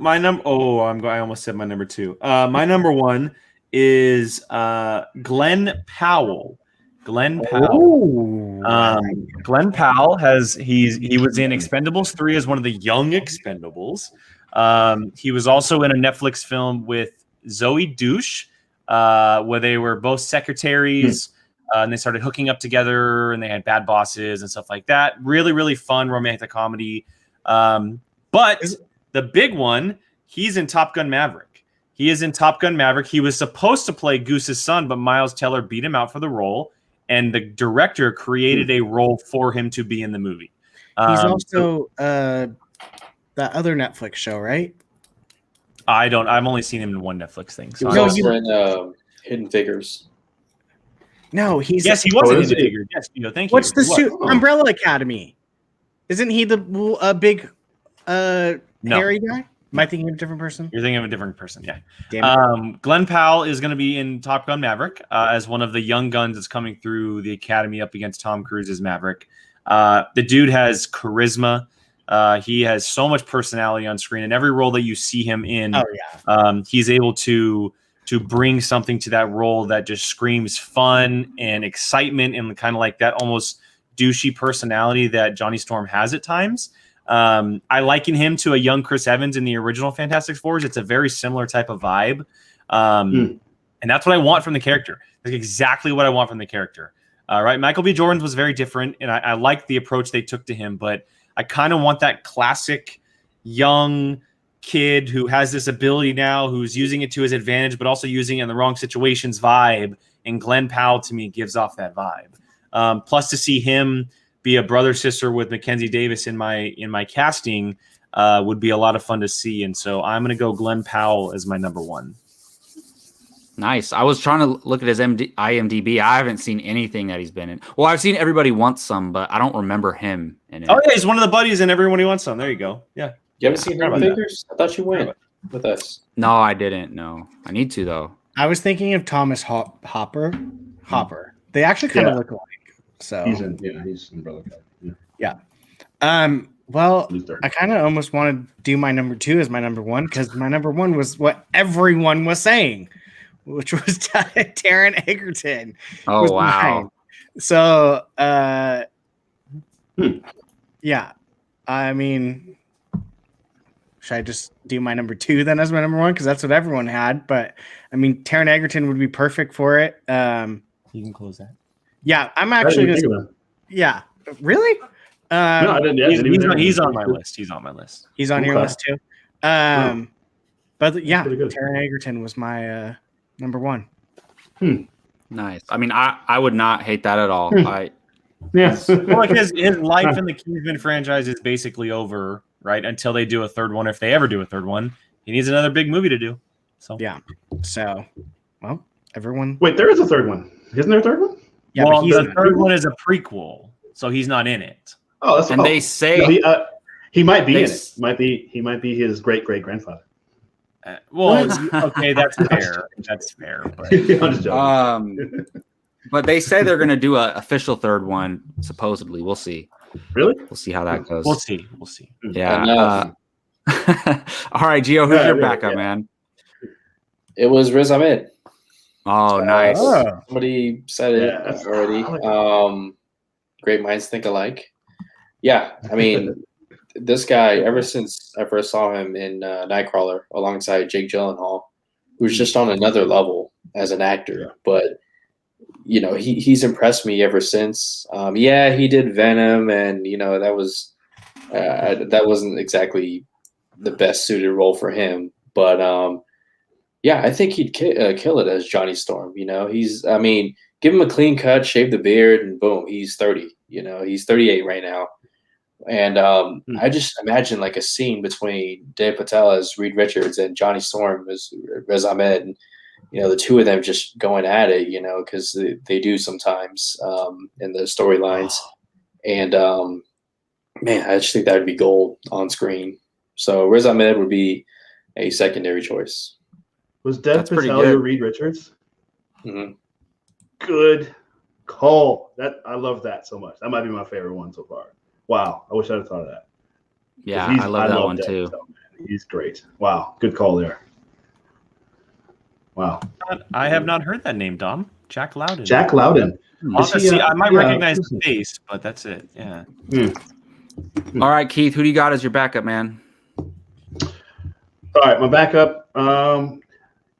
Oh, I almost said my number 2. My number 1 is Glenn Powell. Glenn Powell. Glenn Powell he was in Expendables 3 as one of the young Expendables. He was also in a Netflix film with Zoe Douche, where they were both secretaries, and they started hooking up together, and they had bad bosses and stuff like that. Really, really fun romantic comedy. But the big one, he's in Top Gun Maverick. He is in Top Gun Maverick. He was supposed to play Goose's son, but Miles Teller beat him out for the role, and the director created a role for him to be in the movie. He's also that other Netflix show, right? I've only seen him in one Netflix thing. So He was also in Hidden Figures. No, he's yes, he was in Hidden Figures. Yes, thank you. What's the suit? Umbrella Academy. Isn't he the big hairy guy? Am I thinking of a different person? You're thinking of a different person, yeah. Damn it. Glenn Powell is going to be in Top Gun Maverick as one of the young guns that's coming through the academy up against Tom Cruise's Maverick. The dude has charisma. He has so much personality on screen, and every role that you see him in, he's able to bring something to that role that just screams fun and excitement and kind of like that almost douchey personality that Johnny Storm has at times. I liken him to a young Chris Evans in the original Fantastic Fours. It's a very similar type of vibe. And that's what I want from the character. That's exactly what I want from the character. Right. Michael B. Jordan's was very different, and I like the approach they took to him, but I kind of want that classic young kid who has this ability now, who's using it to his advantage, but also using it in the wrong situations vibe. And Glenn Powell, to me, gives off that vibe. Plus, to see him be a brother sister with Mackenzie Davis in my casting would be a lot of fun to see. And so I'm going to go Glenn Powell as my number 1. Nice. I was trying to look at his IMDb. I haven't seen anything that he's been in. Well, I've seen Everybody Wants Some, but I don't remember him in it. Oh, yeah, he's one of the buddies in Everybody Wants Some. There you go. Yeah. You haven't seen Hidden Figures? I thought you went with us. No, I didn't. No, I need to though. I was thinking of Thomas Hopper. They actually kind of look alike. So he's in Umbrella Academy. Yeah. Well, I kind of almost want to do my number 2 as my number 1 because my number 1 was what everyone was saying, which was Taron Egerton. Oh wow! Mine. So, yeah. I mean, should I just do my number 2 then as my number 1 because that's what everyone had? But I mean, Taron Egerton would be perfect for it. You can close that. Yeah, I'm actually gonna. Yeah, really? No, I didn't. He's on my list. He's on my list. He's on your list too. But yeah, Taron Egerton was my number 1. Nice. I mean, I would not hate that at all. Yes. Well, like his life in the Kingsman franchise is basically over, right? Until they do a third one, if they ever do a third one, he needs another big movie to do. So yeah. So, well, everyone. Wait, there is a third one. Isn't there a third one? Yeah, well, but the third one is a prequel, so he's not in it. Oh, that's and they say He might be in it. He might be his great grandfather. Okay, that's fair. That's fair. But, I'm just joking. But they say they're going to do an official third one. Supposedly, we'll see. Really? We'll see how that goes. we'll see. Yeah. All right, Gio, who's your backup, man? It was Riz Ahmed. Oh, nice. Somebody said it already. Great minds think alike. Yeah, I mean, this guy, ever since I first saw him in Nightcrawler alongside Jake Gyllenhaal, who's just on another level as an actor. But, you know, he's impressed me ever since. He did Venom, and, you know, that wasn't exactly the best suited role for him. But, I think he'd kill it as Johnny Storm. You know, give him a clean cut, shave the beard, and boom, he's 30. You know, he's 38 right now. And I just imagine like a scene between Dev Patel as Reed Richards and Johnny Storm as Riz Ahmed, and you know the two of them just going at it. You know, because they do sometimes in the storylines. And I just think that would be gold on screen. So Riz Ahmed would be a secondary choice. Was Dev Patel your Reed Richards? Mm-hmm. Good call. I love that so much. That might be my favorite one so far. Wow, I wish I'd have thought of that. Yeah, I love that one too. He's great. Wow, good call there. Wow. I have not heard that name, Dom. Jack Loudon. Jack Loudon. I might recognize the face, but that's it. Yeah. All right, Keith, who do you got as your backup, man? All right, my backup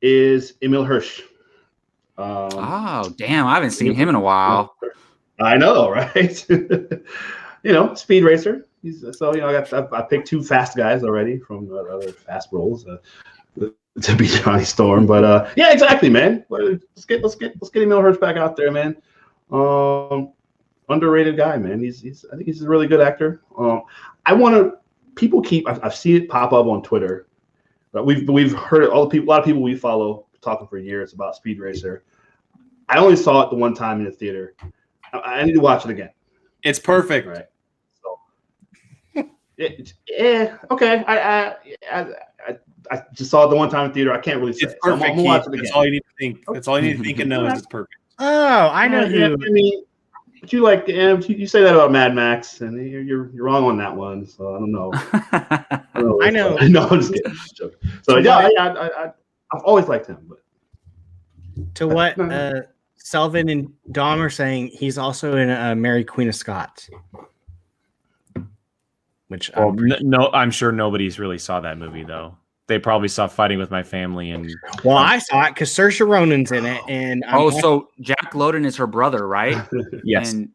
is Emil Hirsch. Oh, damn! I haven't seen him in a while. I know, right? You know, speed racer. I picked two fast guys already from other fast roles to be Johnny Storm. But exactly, man. Let's get Emil Hirsch back out there, man. Underrated guy, man. I think he's a really good actor. I've seen it pop up on Twitter. But we've heard it, a lot of people we follow talking for years about Speed Racer. I only saw it the one time in the theater. I need to watch it again. It's perfect. Right. So, okay. I just saw it the one time in the theater. I can't really say. It's perfect. So I'm gonna watch it again. That's all you need to think. That's all you need to think and know is it's perfect. Oh, I know who. I mean, but you say that about Mad Max, and you're wrong on that one. So I don't know. I know. No, I'm just kidding. So I've always liked him. But to what Selvin and Dom are saying, he's also in Mary Queen of Scots. Which I'm sure nobody's really saw that movie though. They probably saw Fighting with My Family and. Well, I saw it because Saoirse Ronan's in it, and so Jack Loudon is her brother, right? Yes. And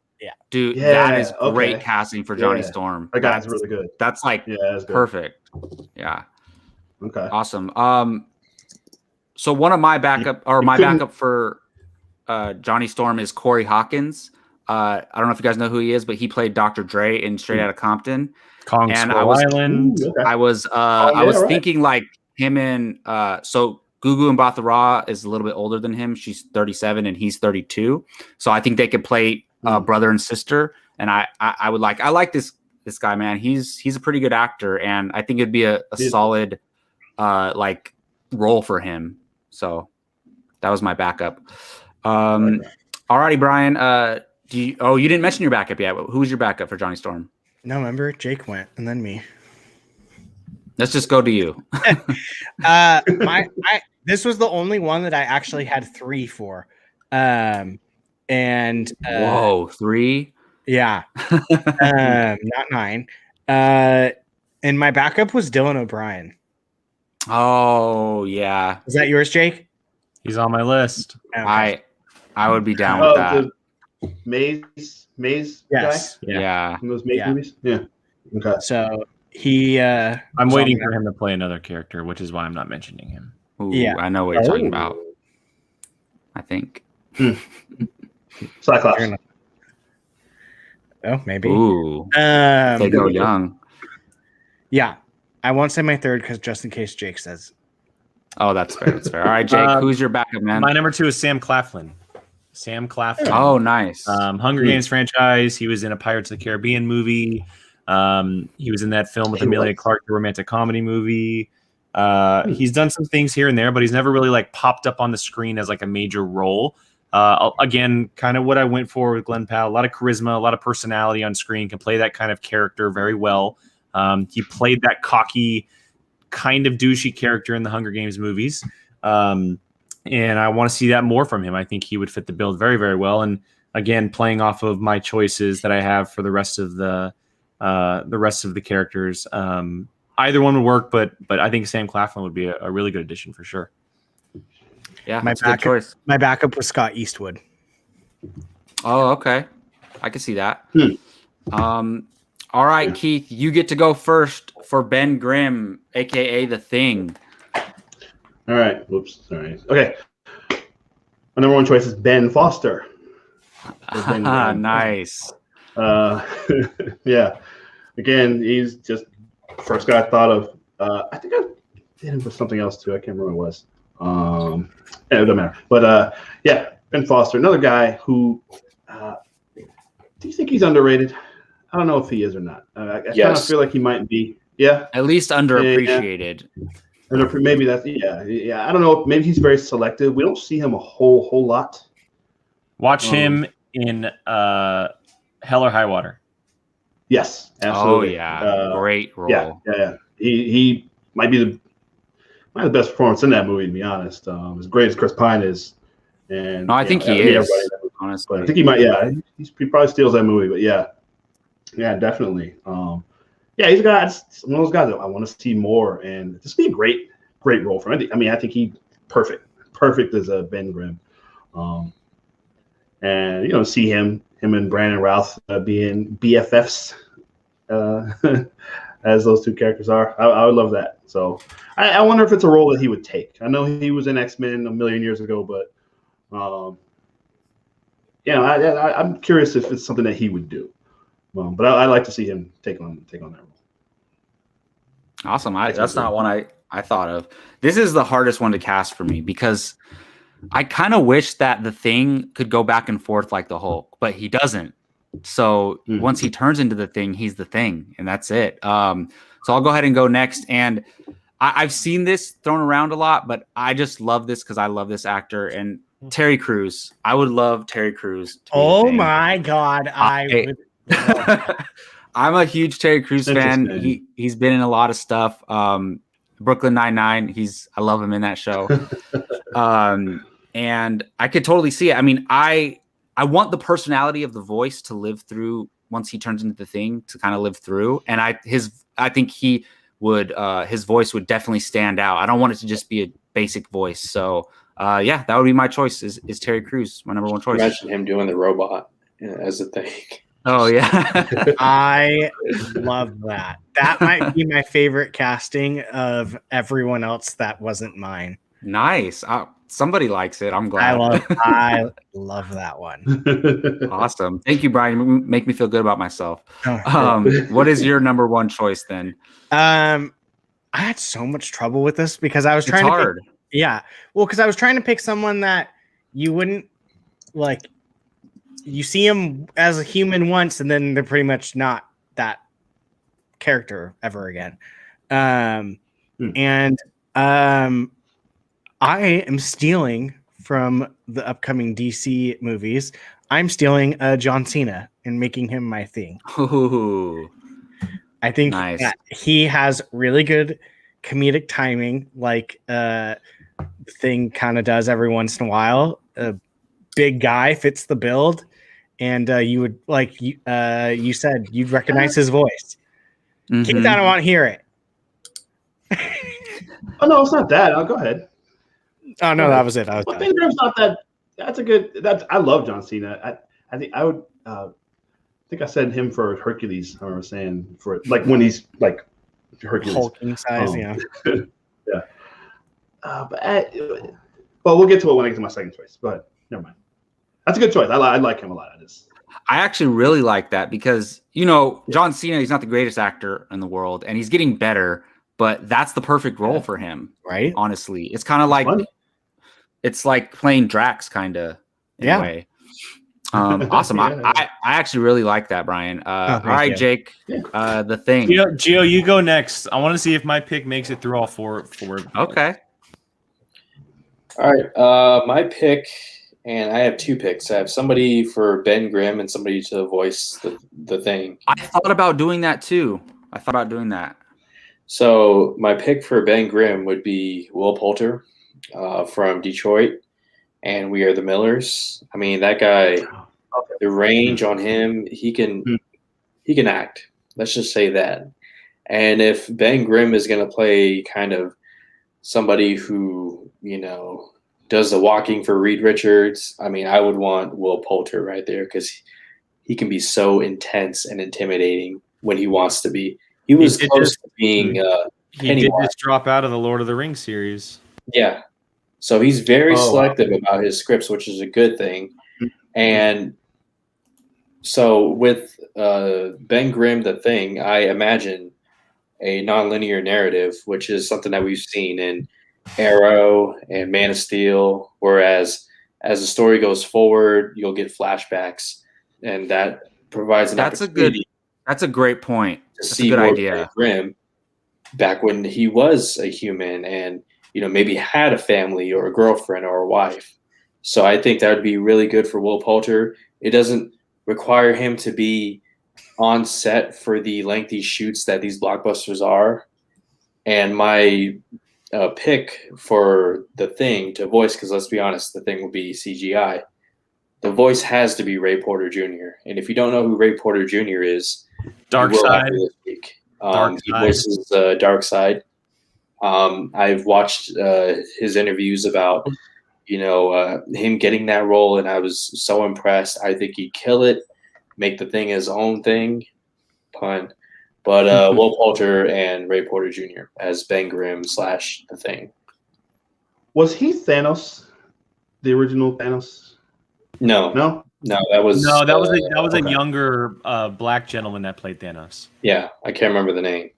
dude, that is great casting for Johnny Storm. That guy's really good. That's like perfect. Yeah. Okay. Awesome. So one of my backup for Johnny Storm is Corey Hawkins. I don't know if you guys know who he is, but he played Dr. Dre in Straight Outta Compton. Kong Skull Island. I was thinking like him and so Gugu Mbatha Raw is a little bit older than him. She's 37 and he's 32. So I think they could play brother and sister. And I like this guy, man. He's a pretty good actor, and I think it'd be a solid like role for him. So that was my backup. Alrighty, Brian. You didn't mention your backup yet. Who was your backup for Johnny Storm? No, remember Jake went and then me. Let's just go to you. This was the only one that I actually had 3 for. Whoa, 3? Yeah. Not 9. And my backup was Dylan O'Brien. Oh, yeah. Is that yours, Jake? He's on my list. Okay. I would be down with that. Maze yes. guy? Yeah. From those Maze movies? Yeah. Okay. So he I'm waiting for him to play another character, which is why I'm not mentioning him. Ooh, yeah. I know what you're talking about. I think. Cyclops. Oh, maybe. Ooh. They go young. Yeah. I won't say my third because just in case Jake says. Oh, that's fair. That's fair. All right, Jake, who's your backup, man? My number 2 is Sam Claflin. Oh, nice. Hunger Games franchise. He was in a Pirates of the Caribbean movie. He was in that film with Emilia Clarke, the romantic comedy movie. He's done some things here and there, but he's never really like popped up on the screen as like a major role. Again, kind of what I went for with Glenn Powell. A lot of charisma, a lot of personality on screen, can play that kind of character very well. He played that cocky, kind of douchey character in the Hunger Games movies. And I want to see that more from him. I think he would fit the bill very, very well. And again, playing off of my choices that I have for the rest of the characters, either one would work, but I think Sam Claflin would be a really good addition for sure. Yeah, my backup was Scott Eastwood. Oh, okay. I can see that. All right, Keith, you get to go first for Ben Grimm, aka The Thing. All right. Whoops. Sorry. Okay. My number one choice is Ben Foster. Nice. Yeah. Again, he's just first guy I thought of. I think I did him for something else too. I can't remember what it was. Yeah, it doesn't matter. But yeah, Ben Foster, another guy who. Do you think he's underrated? I don't know if he is or not. I kind of feel like he might be. Yeah. At least underappreciated. Yeah. Maybe that's yeah. I don't know. Maybe he's very selective. We don't see him a whole lot. Watch him in Hell or High Water. Yes, absolutely. Oh yeah, great role. Yeah. He might be the best performance in that movie, to be honest. As great as Chris Pine is, and no, I think he is. Honestly, but I think he might. Yeah, he probably steals that movie. But yeah, definitely. Yeah, he's a guy. It's one of those guys that I want to see more, and this would be a great role for him. I mean, I think he perfect as a Ben Grimm, and see him and Brandon Routh being BFFs, as those two characters are. I would love that. So I wonder if it's a role that he would take. I know he was in X-Men a million years ago, but I'm curious if it's something that he would do. But I'd like to see him take on that role. Awesome. That's not one I thought of. This is the hardest one to cast for me because I kind of wish that the Thing could go back and forth like the Hulk, but he doesn't. So once he turns into the Thing, he's the Thing, and that's it. So I'll go ahead and go next. And I've seen this thrown around a lot, but I just love this because I love this actor. And Terry Crews. I would love Terry Crews. Oh my God. I'm a huge Terry Crews fan. He's been in a lot of stuff. Brooklyn Nine-Nine. I love him in that show. And I could totally see it. I mean, I want the personality of the voice to live through once he turns into the Thing, to kind of live through. And I think he would, his voice would definitely stand out. I don't want it to just be a basic voice. So yeah, that would be my choice is Terry Crews, my number one choice. Imagine him doing the robot as a Thing. Oh yeah. I love that. That might be my favorite casting of everyone else that wasn't mine. Nice. Somebody likes it. I'm glad. I love that one. Awesome. Thank you, Brian. You make me feel good about myself. What is your number one choice then? I had so much trouble with this because I was trying to hard. Because I was trying to pick someone that you wouldn't like. You see them as a human once, and then they're pretty much not that character ever again. And I am stealing from the upcoming DC movies. I'm stealing John Cena and making him my Thing. Ooh, I think nice. That he has really good comedic timing, like the Thing kind of does every once in a while. A big guy fits the build. And you would you said you'd recognize his voice. Keith, I don't want to hear it. Oh no, it's not that. I'll go ahead. Oh no, that was it. Ben Grimm's not that. That's a good. I love John Cena. I think I would. I think I said him for Hercules. I remember saying for like when he's like Hercules, hulking size. Yeah. Yeah. Well, we'll get to it when I get to my second choice. But never mind. That's a good choice. I like him a lot. I actually really like that because, John Cena, he's not the greatest actor in the world and he's getting better, but that's the perfect role for him. Right. Honestly, it's kind of like, it's like playing Drax kind of in a way. Awesome. Yeah. I actually really like that, Brian. All right, you. Jake. The Thing. Gio, you go next. I want to see if my pick makes it through all four. Okay. All right. My pick, and I have two picks. I have somebody for Ben Grimm and somebody to voice the Thing. I thought about doing that too. So my pick for Ben Grimm would be Will Poulter from Detroit, and We Are the Millers. I mean, that guy, the range on him, he can act. Let's just say that. And if Ben Grimm is going to play kind of somebody who, does the walking for Reed Richards, I mean, I would want Will Poulter right there because he can be so intense and intimidating when he wants to be. He was close to being he did just drop out of the Lord of the Rings series. Yeah. So he's very selective about his scripts, which is a good thing. And so with Ben Grimm, the Thing, I imagine a nonlinear narrative, which is something that we've seen in Arrow and Man of Steel, whereas as the story goes forward, you'll get flashbacks, and that provides an opportunity. That's a great point. To see more Ben Grimm back when he was a human and maybe had a family or a girlfriend or a wife. So I think that would be really good for Will Poulter. It doesn't require him to be on set for the lengthy shoots that these blockbusters are. And my pick for the Thing to voice, because let's be honest, the Thing will be CGI. The voice has to be Ray Porter Jr. And if you don't know who Ray Porter Jr. is, Darkseid. He voices Darkseid. I've watched his interviews about him getting that role, and I was so impressed. I think he'd kill it, make the Thing his own thing. Pun. But Will Poulter and Ray Porter Jr. as Ben Grimm / the Thing. Was he Thanos? The original Thanos? No, that was a younger black gentleman that played Thanos. Yeah, I can't remember the name.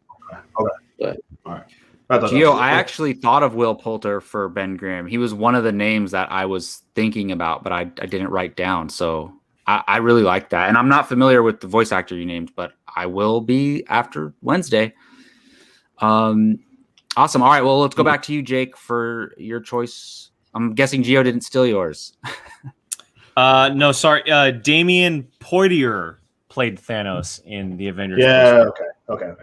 Okay. But all right. Gio, I actually thought of Will Poulter for Ben Grimm. He was one of the names that I was thinking about, but I didn't write down. So I really like that. And I'm not familiar with the voice actor you named, but I will be after Wednesday. Awesome. All right. Well, let's go back to you, Jake, for your choice. I'm guessing Gio didn't steal yours. No, sorry. Damian Poitier played Thanos in the Avengers. Yeah. Okay.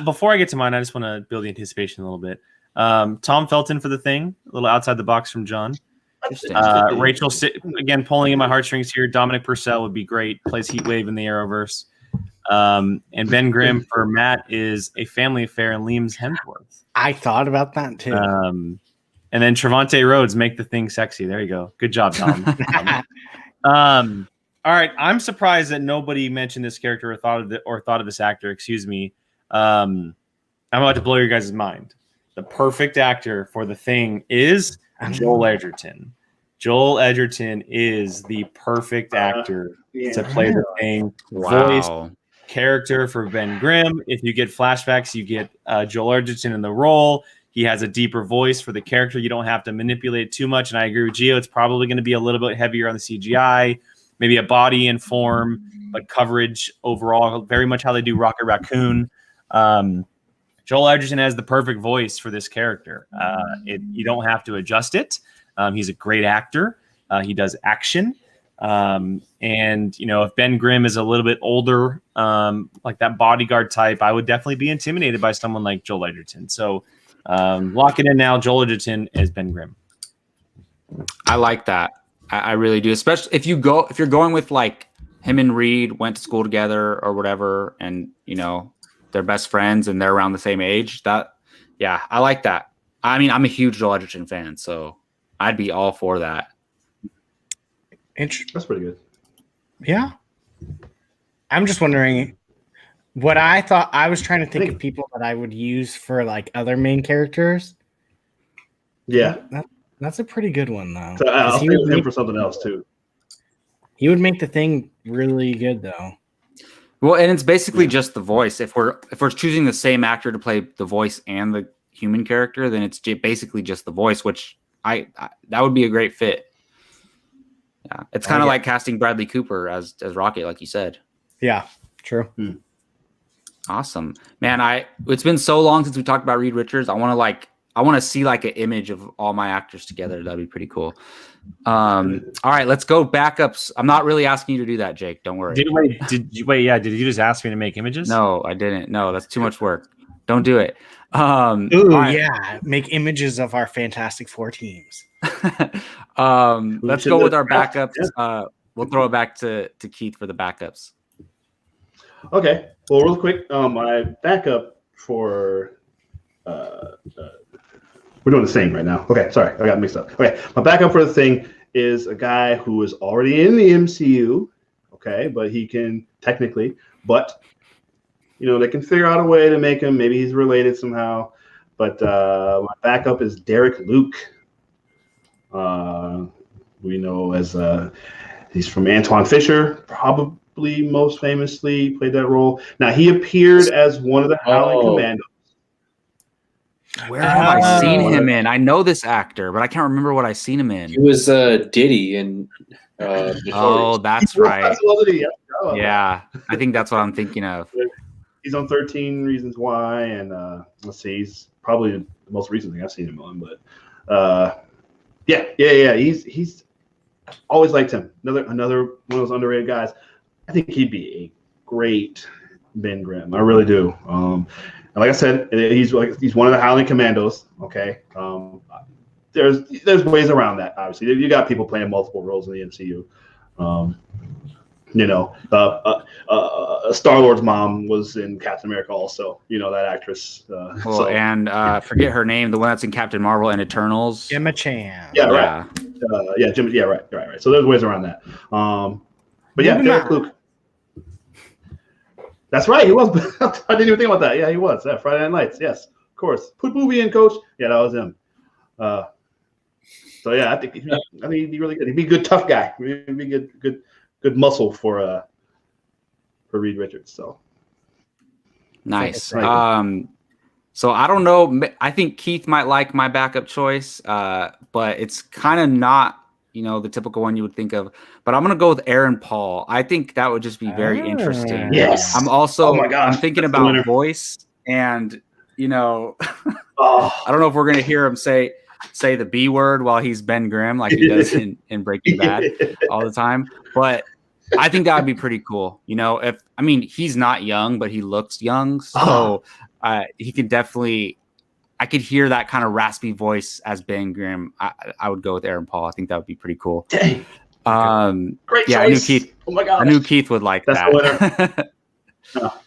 Before I get to mine, I just want to build the anticipation a little bit. Tom Felton for the Thing, a little outside the box from John. Rachel, again, pulling in my heartstrings here. Dominic Purcell would be great. Plays Heatwave in the Arrowverse. And Ben Grimm for Matt is A Family Affair and Liam's Hemsworth. I thought about that too. And then Trevante Rhodes, Make the Thing Sexy. There you go. Good job, Tom. All right. I'm surprised that nobody mentioned this character or thought of this actor. Excuse me. I'm about to blow your guys' mind. The perfect actor for the Thing is Joel Edgerton. Joel Edgerton is the perfect actor to play the Thing. Wow. Voice, character for Ben Grimm. If you get flashbacks, you get Joel Edgerton in the role. He has a deeper voice for the character. You don't have to manipulate too much. And I agree with Gio. It's probably going to be a little bit heavier on the CGI, maybe a body and form, but coverage overall, very much how they do Rocket Raccoon. Joel Edgerton has the perfect voice for this character. You don't have to adjust it. He's a great actor. He does action. And, if Ben Grimm is a little bit older, like that bodyguard type, I would definitely be intimidated by someone like Joel Edgerton. So lock it in now. Joel Edgerton as Ben Grimm. I like that. I really do. Especially if you're going with like him and Reed went to school together or whatever, and they're best friends and they're around the same age. I like that. I mean, I'm a huge Joel Edgerton fan, so I'd be all for that. That's pretty good. Yeah. I'm just wondering what I thought. I was trying to think of people that I would use for like other main characters. Yeah. That's a pretty good one, though. So I'll think of him for something else, too. He would make the Thing really good, though. Well, and it's basically just the voice. If we're choosing the same actor to play the voice and the human character, then it's basically just the voice, which that would be a great fit. Yeah, it's kind of like casting Bradley Cooper as Rocket, like you said. Yeah, true. Awesome, man. It's been so long since we talked about Reed Richards. I want to see like an image of all my actors together. That'd be pretty cool. All right, let's go backups. I'm not really asking you to do that, Jake. Don't worry. Did you just ask me to make images? No, I didn't. No, that's too much work. Don't do it. Yeah, make images of our Fantastic Four teams. Let's go with our backups. Yeah. We'll throw it back to Keith for the backups. Okay. Well, real quick, my backup for we're doing the same right now. Okay, sorry, I got mixed up. Okay, my backup for the thing is a guy who is already in the MCU. Okay, but he can technically, but they can figure out a way to make him. Maybe he's related somehow. But my backup is Derek Luke. We know as he's from Antoine Fisher, probably most famously played that role. Now he appeared as one of the Howling Commandos. Where have I seen him in? I know this actor, but I can't remember what I've seen him in. He was Diddy in. Oh, that's right. Yeah, I think that's what I'm thinking of. He's on 13 Reasons Why, and let's see, he's probably the most recent thing I've seen him on. But yeah, he's always liked him. Another one of those underrated guys. I think he'd be a great Ben Grimm. I really do. And like I said, he's one of the Howling Commandos. Okay, there's ways around that. Obviously, you got people playing multiple roles in the MCU. Star-Lord's mom was in Captain America also. That actress. And forget her name, the one that's in Captain Marvel and Eternals. Gemma Chan. Yeah, right. Jim. Yeah, right. So there's ways around that. But yeah, Derek Luke. That's right. He was. I didn't even think about that. Yeah, he was. Yeah, Friday Night Lights. Yes, of course. Put movie in, Coach. Yeah, that was him. So yeah, I think he'd be really good. He'd be a good tough guy. He'd be good muscle for Reed Richards. So nice. So I don't know. I think Keith might like my backup choice, but it's kind of not the typical one you would think of. But I'm gonna go with Aaron Paul. I think that would just be very interesting. Yes. I'm also. Oh my gosh, I'm thinking about voice, and I don't know if we're gonna hear him say the B word while he's Ben Grimm like he does in Breaking Bad all the time. But I think that would be pretty cool. He's not young, but he looks young, so he could definitely. I could hear that kind of raspy voice as Ben Grimm. I would go with Aaron Paul. I think that would be pretty cool. Dang. Great choice. I knew Keith. Oh my gosh. I knew Keith would like that. The winner.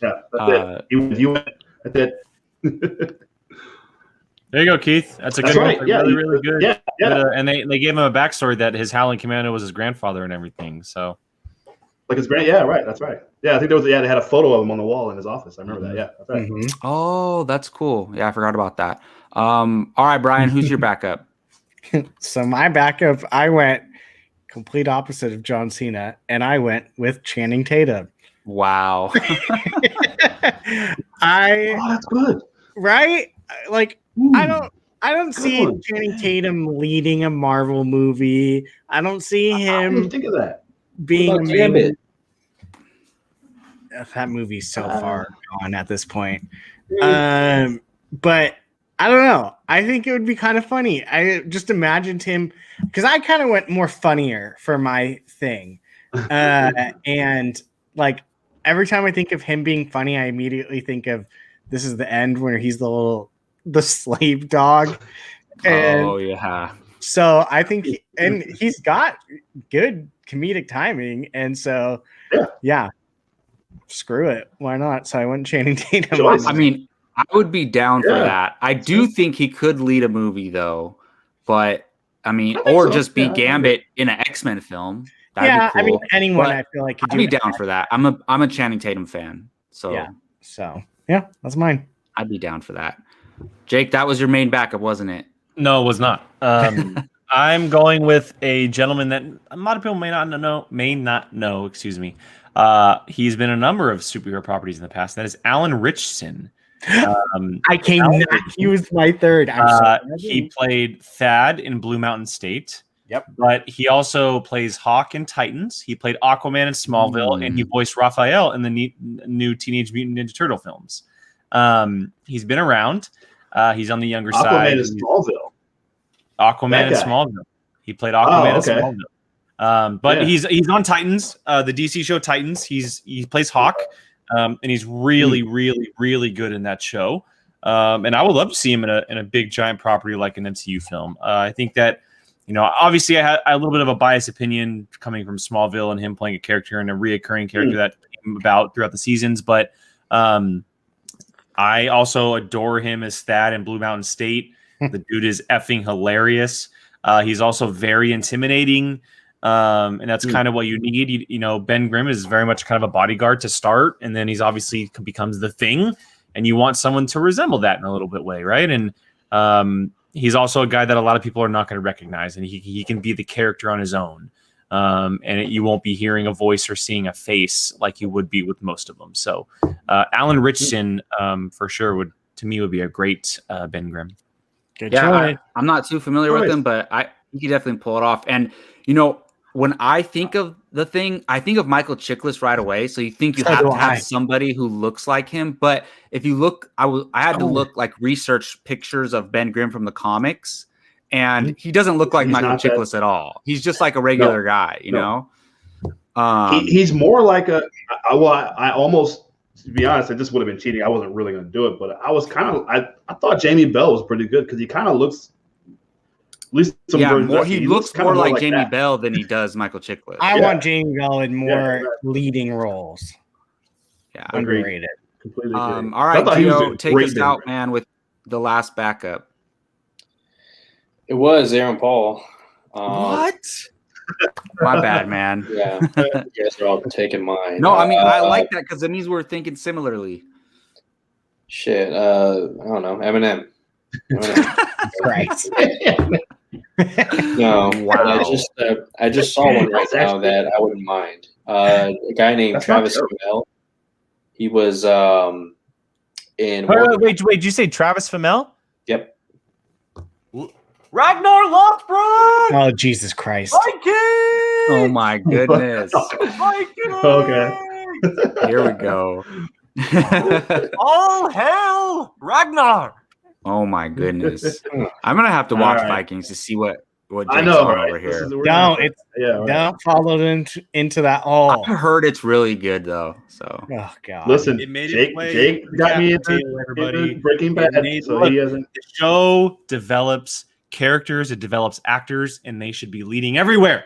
That's it. You win. That's it. There you go, Keith. That's a good right. one. Yeah, really good. Yeah. And they gave him a backstory that his Howling Commando was his grandfather and everything. So, like his yeah, right. That's right. Yeah, I think they had a photo of him on the wall in his office. I remember that. Yeah, that's right. Mm-hmm. Oh, that's cool. Yeah, I forgot about that. All right, Brian, who's your backup? So my backup, I went complete opposite of John Cena, and I went with Channing Tatum. Wow. That's good. Right? Like, I don't see Channing Tatum leading a Marvel movie. I don't see him think of that. being Gambit? That movie's so far gone at this point. But I don't know. I think it would be kind of funny. I just imagined him because I kind of went more funnier for my thing. And like every time I think of him being funny, I immediately think of This Is the End where he's the slave dog. And yeah. so I think he's got good comedic timing. And so yeah. Screw it. Why not? So I went Channing Tatum. I would be down for that. I do think he could lead a movie though, but just be Gambit in an X-Men film. That'd be cool. Anyone I feel like could I'd be down for that. I'm a Channing Tatum fan. So that's mine. I'd be down for that. Jake, that was your main backup, wasn't it? No, it was not. I'm going with a gentleman that a lot of people may not know. Excuse me. He's been in a number of superhero properties in the past. That is Alan Ritchson. He was my third. He played Thad in Blue Mountain State. Yep. But he also plays Hawk in Titans. He played Aquaman in Smallville, and he voiced Raphael in the new Teenage Mutant Ninja Turtle films. He's been around. He's on the younger side. Aquaman is Smallville. Aquaman in Smallville. He played Aquaman in Smallville. But he's on Titans, the DC show Titans. He plays Hawk, and he's really, really, really good in that show. And I would love to see him in a big giant property like an MCU film. I think that, obviously I had a little bit of a biased opinion coming from Smallville and him playing a character and a reoccurring character that came about throughout the seasons. But I also adore him as Thad in Blue Mountain State. The dude is effing hilarious. He's also very intimidating. And that's kind of what you need. Ben Grimm is very much kind of a bodyguard to start, and then he's obviously becomes the Thing, and you want someone to resemble that in a little bit way, right? And he's also a guy that a lot of people are not going to recognize, and he can be the character on his own. And you won't be hearing a voice or seeing a face like you would be with most of them. So Alan Ritchson, for sure, would be a great Ben Grimm. Good choice. I'm not too familiar with him, but he could definitely pull it off. And when I think of the Thing, I think of Michael Chiklis right away. So you think you have to have somebody who looks like him. But if you look, I had to look research pictures of Ben Grimm from the comics, and he doesn't look like Michael Chiklis at all. He's just like a regular guy, you know. He's more like I almost, to be honest, this would have been cheating. I wasn't really going to do it, but I was I thought Jamie Bell was pretty good because he kind of looks. At least he looks more like Jamie Bell than he does Michael Chiklis. I want Jamie Bell in more leading roles. Yeah, underrated. Completely. All right, Gio, take us out, man, with the last backup. It was Aaron Paul. What? My bad, man. Yeah, you guys are all taking mine. No, I mean I like that because it means we're thinking similarly. Shit, I don't know, Eminem. Right. No, wow. I just saw one right now that I wouldn't mind. A guy named Travis Fimmel. He was in. Wait! Did you say Travis Fimmel? Yep. Ragnar Lothbrok! Oh, Jesus Christ! Viking! Oh my goodness! Okay. Here we go. All hell, Ragnar! Oh my goodness! I'm gonna have to watch Vikings to see what Jake's on over here. Don't follow into that hole. I heard it's really good though. So God. Listen, Jake got me into everybody. Breaking Bad. So he hasn't. The show develops characters, it develops actors, and they should be leading everywhere.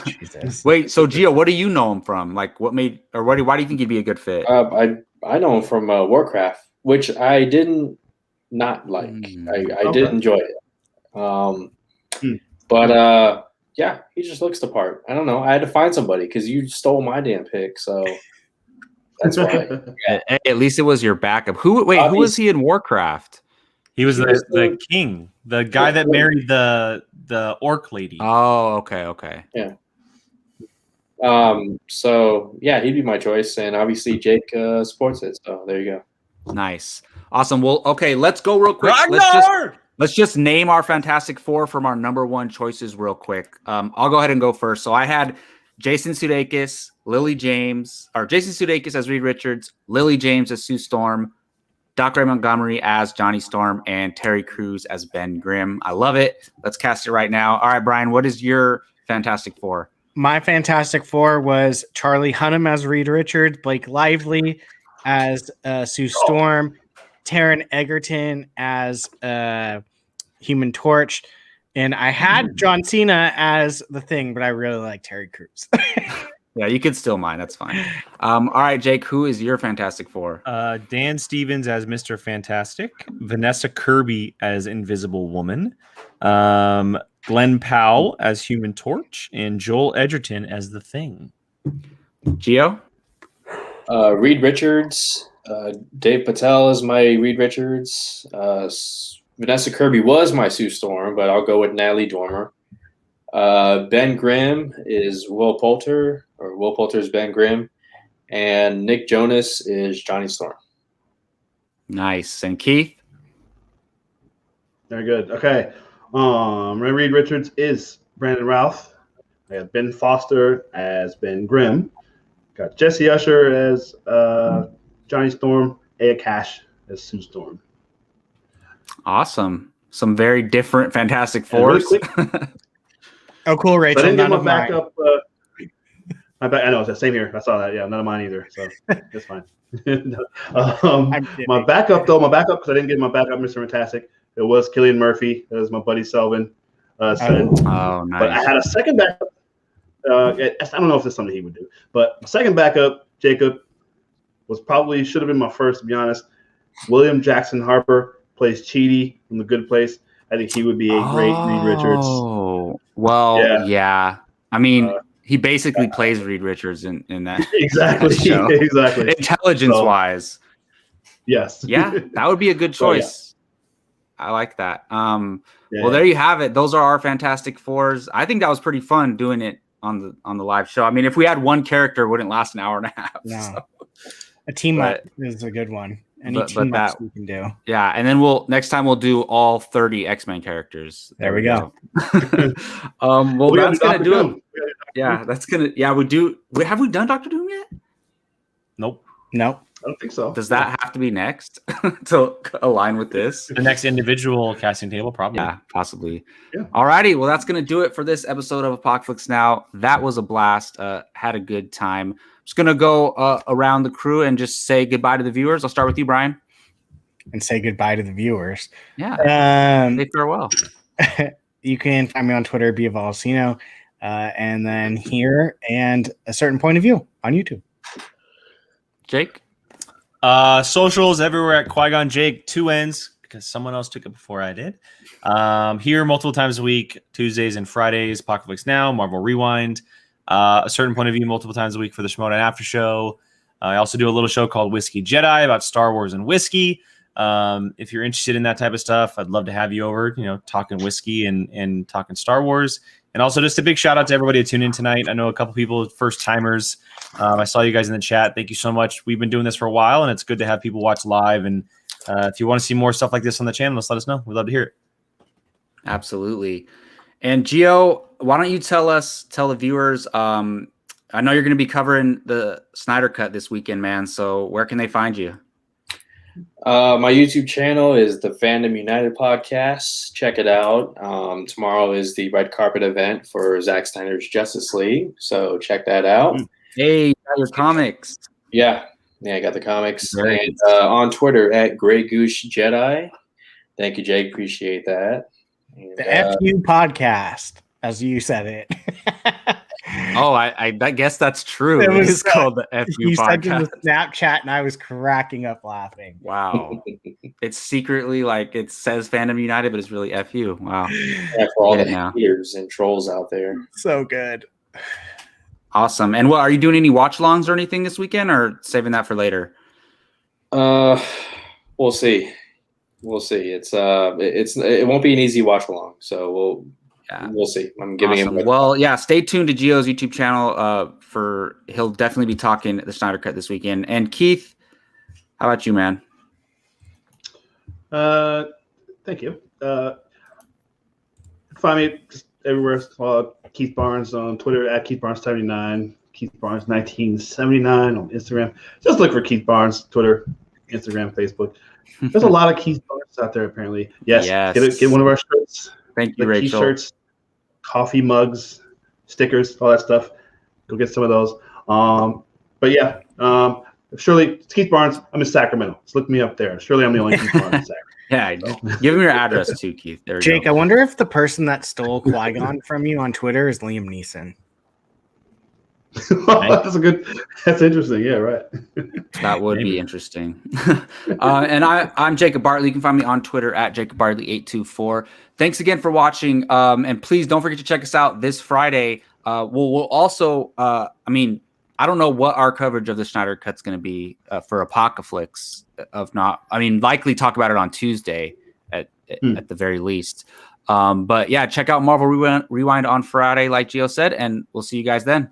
Jesus. Wait, so Gio, what do you know him from? Like, why do you think he'd be a good fit? I know him from Warcraft, which I didn't not like. I did enjoy it. But yeah, he just looks the part. I don't know. I had to find somebody because you stole my damn pick, so that's why. Hey, at least it was your backup. Who was he in Warcraft? He was the king, the guy that married the orc lady. Oh, okay. Yeah. So yeah, he'd be my choice, and obviously Jake supports it. So there you go. Nice, awesome. Well, okay, let's go real quick. Let's just name our Fantastic Four from our number one choices real quick. I'll go ahead and go first. So I had Jason Sudeikis, Jason Sudeikis as Reed Richards, Lily James as Sue Storm, Dr. Montgomery as Johnny Storm, and Terry Crews as Ben Grimm. I love it. Let's cast it right now. All right, Brian, what is your Fantastic Four? My Fantastic Four was Charlie Hunnam as Reed Richards, Blake Lively as Sue Storm, Taron Egerton as Human Torch, and I had John Cena as the Thing, but I really like Terry Crews. Yeah, you could steal mine. That's fine. All right, Jake, who is your Fantastic Four? Dan Stevens as Mr. Fantastic, Vanessa Kirby as Invisible Woman, Glenn Powell as Human Torch, and Joel Edgerton as the Thing. Gio? Reed Richards. Dave Patel is my Reed Richards. Vanessa Kirby was my Sue Storm, but I'll go with Natalie Dormer. Ben Grimm is Will Poulter, or Will Poulter is Ben Grimm, and Nick Jonas is Johnny Storm. Nice. And Keith? Very good. Okay. Reed Richards is Brandon Routh. I got Ben Foster as Ben Grimm. Got Jesse Usher as Johnny Storm. Aya Cash as Sue Storm. Awesome. Some very different Fantastic And really Fours. quick, Oh, cool, so I Rachel. didn't get None my of mine. backup. I know it's the same here. I saw that. Yeah, none of mine either. So that's fine. My backup because I didn't get my backup, Mr. Fantastic. It was Cillian Murphy. That was my buddy Selvin. Said. Oh, nice. But I had a second backup. I don't know if it's something he would do, but my second backup, Jacob, should have been my first, to be honest. William Jackson Harper plays Chidi from The Good Place. I think he would be a great Reed Richards. Oh, well, yeah. I mean, he basically plays Reed Richards in that. Exactly. That show. Exactly. Intelligence-wise. Yes. Yeah, that would be a good choice. I like that. Well, there you have it. Those are our Fantastic Fours. I think that was pretty fun doing it on the live show. I mean, if we had one character, it wouldn't last an hour and a half. No. So. A team up is a good one. Any team ups we can do. Yeah, and then next time we'll do all 30 X-Men characters. There we go. Well, that's gonna do Doom. it. Yeah, that's gonna. Yeah, we do. Have we done Doctor Doom yet? Nope. I don't think so. Does that have to be next to align with this? The next individual casting table, probably. Yeah, possibly. Yeah. Alrighty, well, that's gonna do it for this episode of Apocaflix Now. That was a blast. Had a good time. Just gonna go around the crew and just say goodbye to the viewers. I'll start with you, Brian. And say goodbye to the viewers. Yeah. Say farewell. You can find me on Twitter, Biavalcino, and then here and A Certain Point of View on YouTube. Jake. Socials everywhere at Qui-Gon Jake, 2 N's, because someone else took it before I did. Here multiple times a week, Tuesdays and Fridays, Apocaflix Now, Marvel Rewind. A Certain Point of View multiple times a week for the Shimoda After Show. I also do a little show called Whiskey Jedi about Star Wars and whiskey. If you're interested in that type of stuff, I'd love to have you over, talking whiskey and talking Star Wars. And also just a big shout out to everybody who tuned in tonight. I know a couple people, first timers. I saw you guys in the chat. Thank you so much. We've been doing this for a while, and it's good to have people watch live. And if you want to see more stuff like this on the channel, just let us know. We'd love to hear it. Absolutely. And Gio, why don't you tell the viewers, I know you're going to be covering the Snyder Cut this weekend, man. So where can they find you? My YouTube channel is the Fandom United Podcast. Check it out. Tomorrow is the red carpet event for Zack Snyder's Justice League. So check that out. Hey, you got your comics. Yeah, I got the comics. Great. And on Twitter at Grey Goose Jedi. Thank you, Jake. Appreciate that. And, The FU Podcast, as you said it. Oh, I guess that's true. It is called the FU You sent Podcast. in the Snapchat, and I was cracking up laughing. Wow. It's secretly like it says Fandom United, but it's really FU. Wow. yeah, for all the haters and trolls out there. So good. Awesome. And what are you doing any watch alongs or anything this weekend, or saving that for later? We'll see. It won't be an easy watch along, so we'll see. I'm giving him. Well, yeah. Stay tuned to Gio's YouTube channel. He'll definitely be talking the Snyder Cut this weekend. And Keith, how about you, man? Thank you. Find me just everywhere. Keith Barnes on Twitter at Keith Barnes 79, Keith Barnes 1979 on Instagram. Just look for Keith Barnes, Twitter, Instagram, Facebook. There's a lot of Keith Barnes out there apparently. Yes. Get one of our shirts. Thank you, Rachel. T-shirts, coffee mugs, stickers, all that stuff. Go get some of those. But yeah, surely it's Keith Barnes. I'm in Sacramento. Just look me up there. Surely I'm the only Keith Barnes in Sacramento. Yeah, give him your address too, Keith. There we Jake, go. I wonder if the person that stole Qui-Gon from you on Twitter is Liam Neeson. That's interesting. Yeah, right. That would be interesting. And I'm Jacob Bartley. You can find me on Twitter at Jacob Bartley824. Thanks again for watching. And please don't forget to check us out this Friday. We'll also, I don't know what our coverage of the Snyder Cut's going to be for Apocaflix. Likely talk about it on Tuesday at the very least. But yeah, check out Marvel Rewind on Friday, like Gio said, and we'll see you guys then.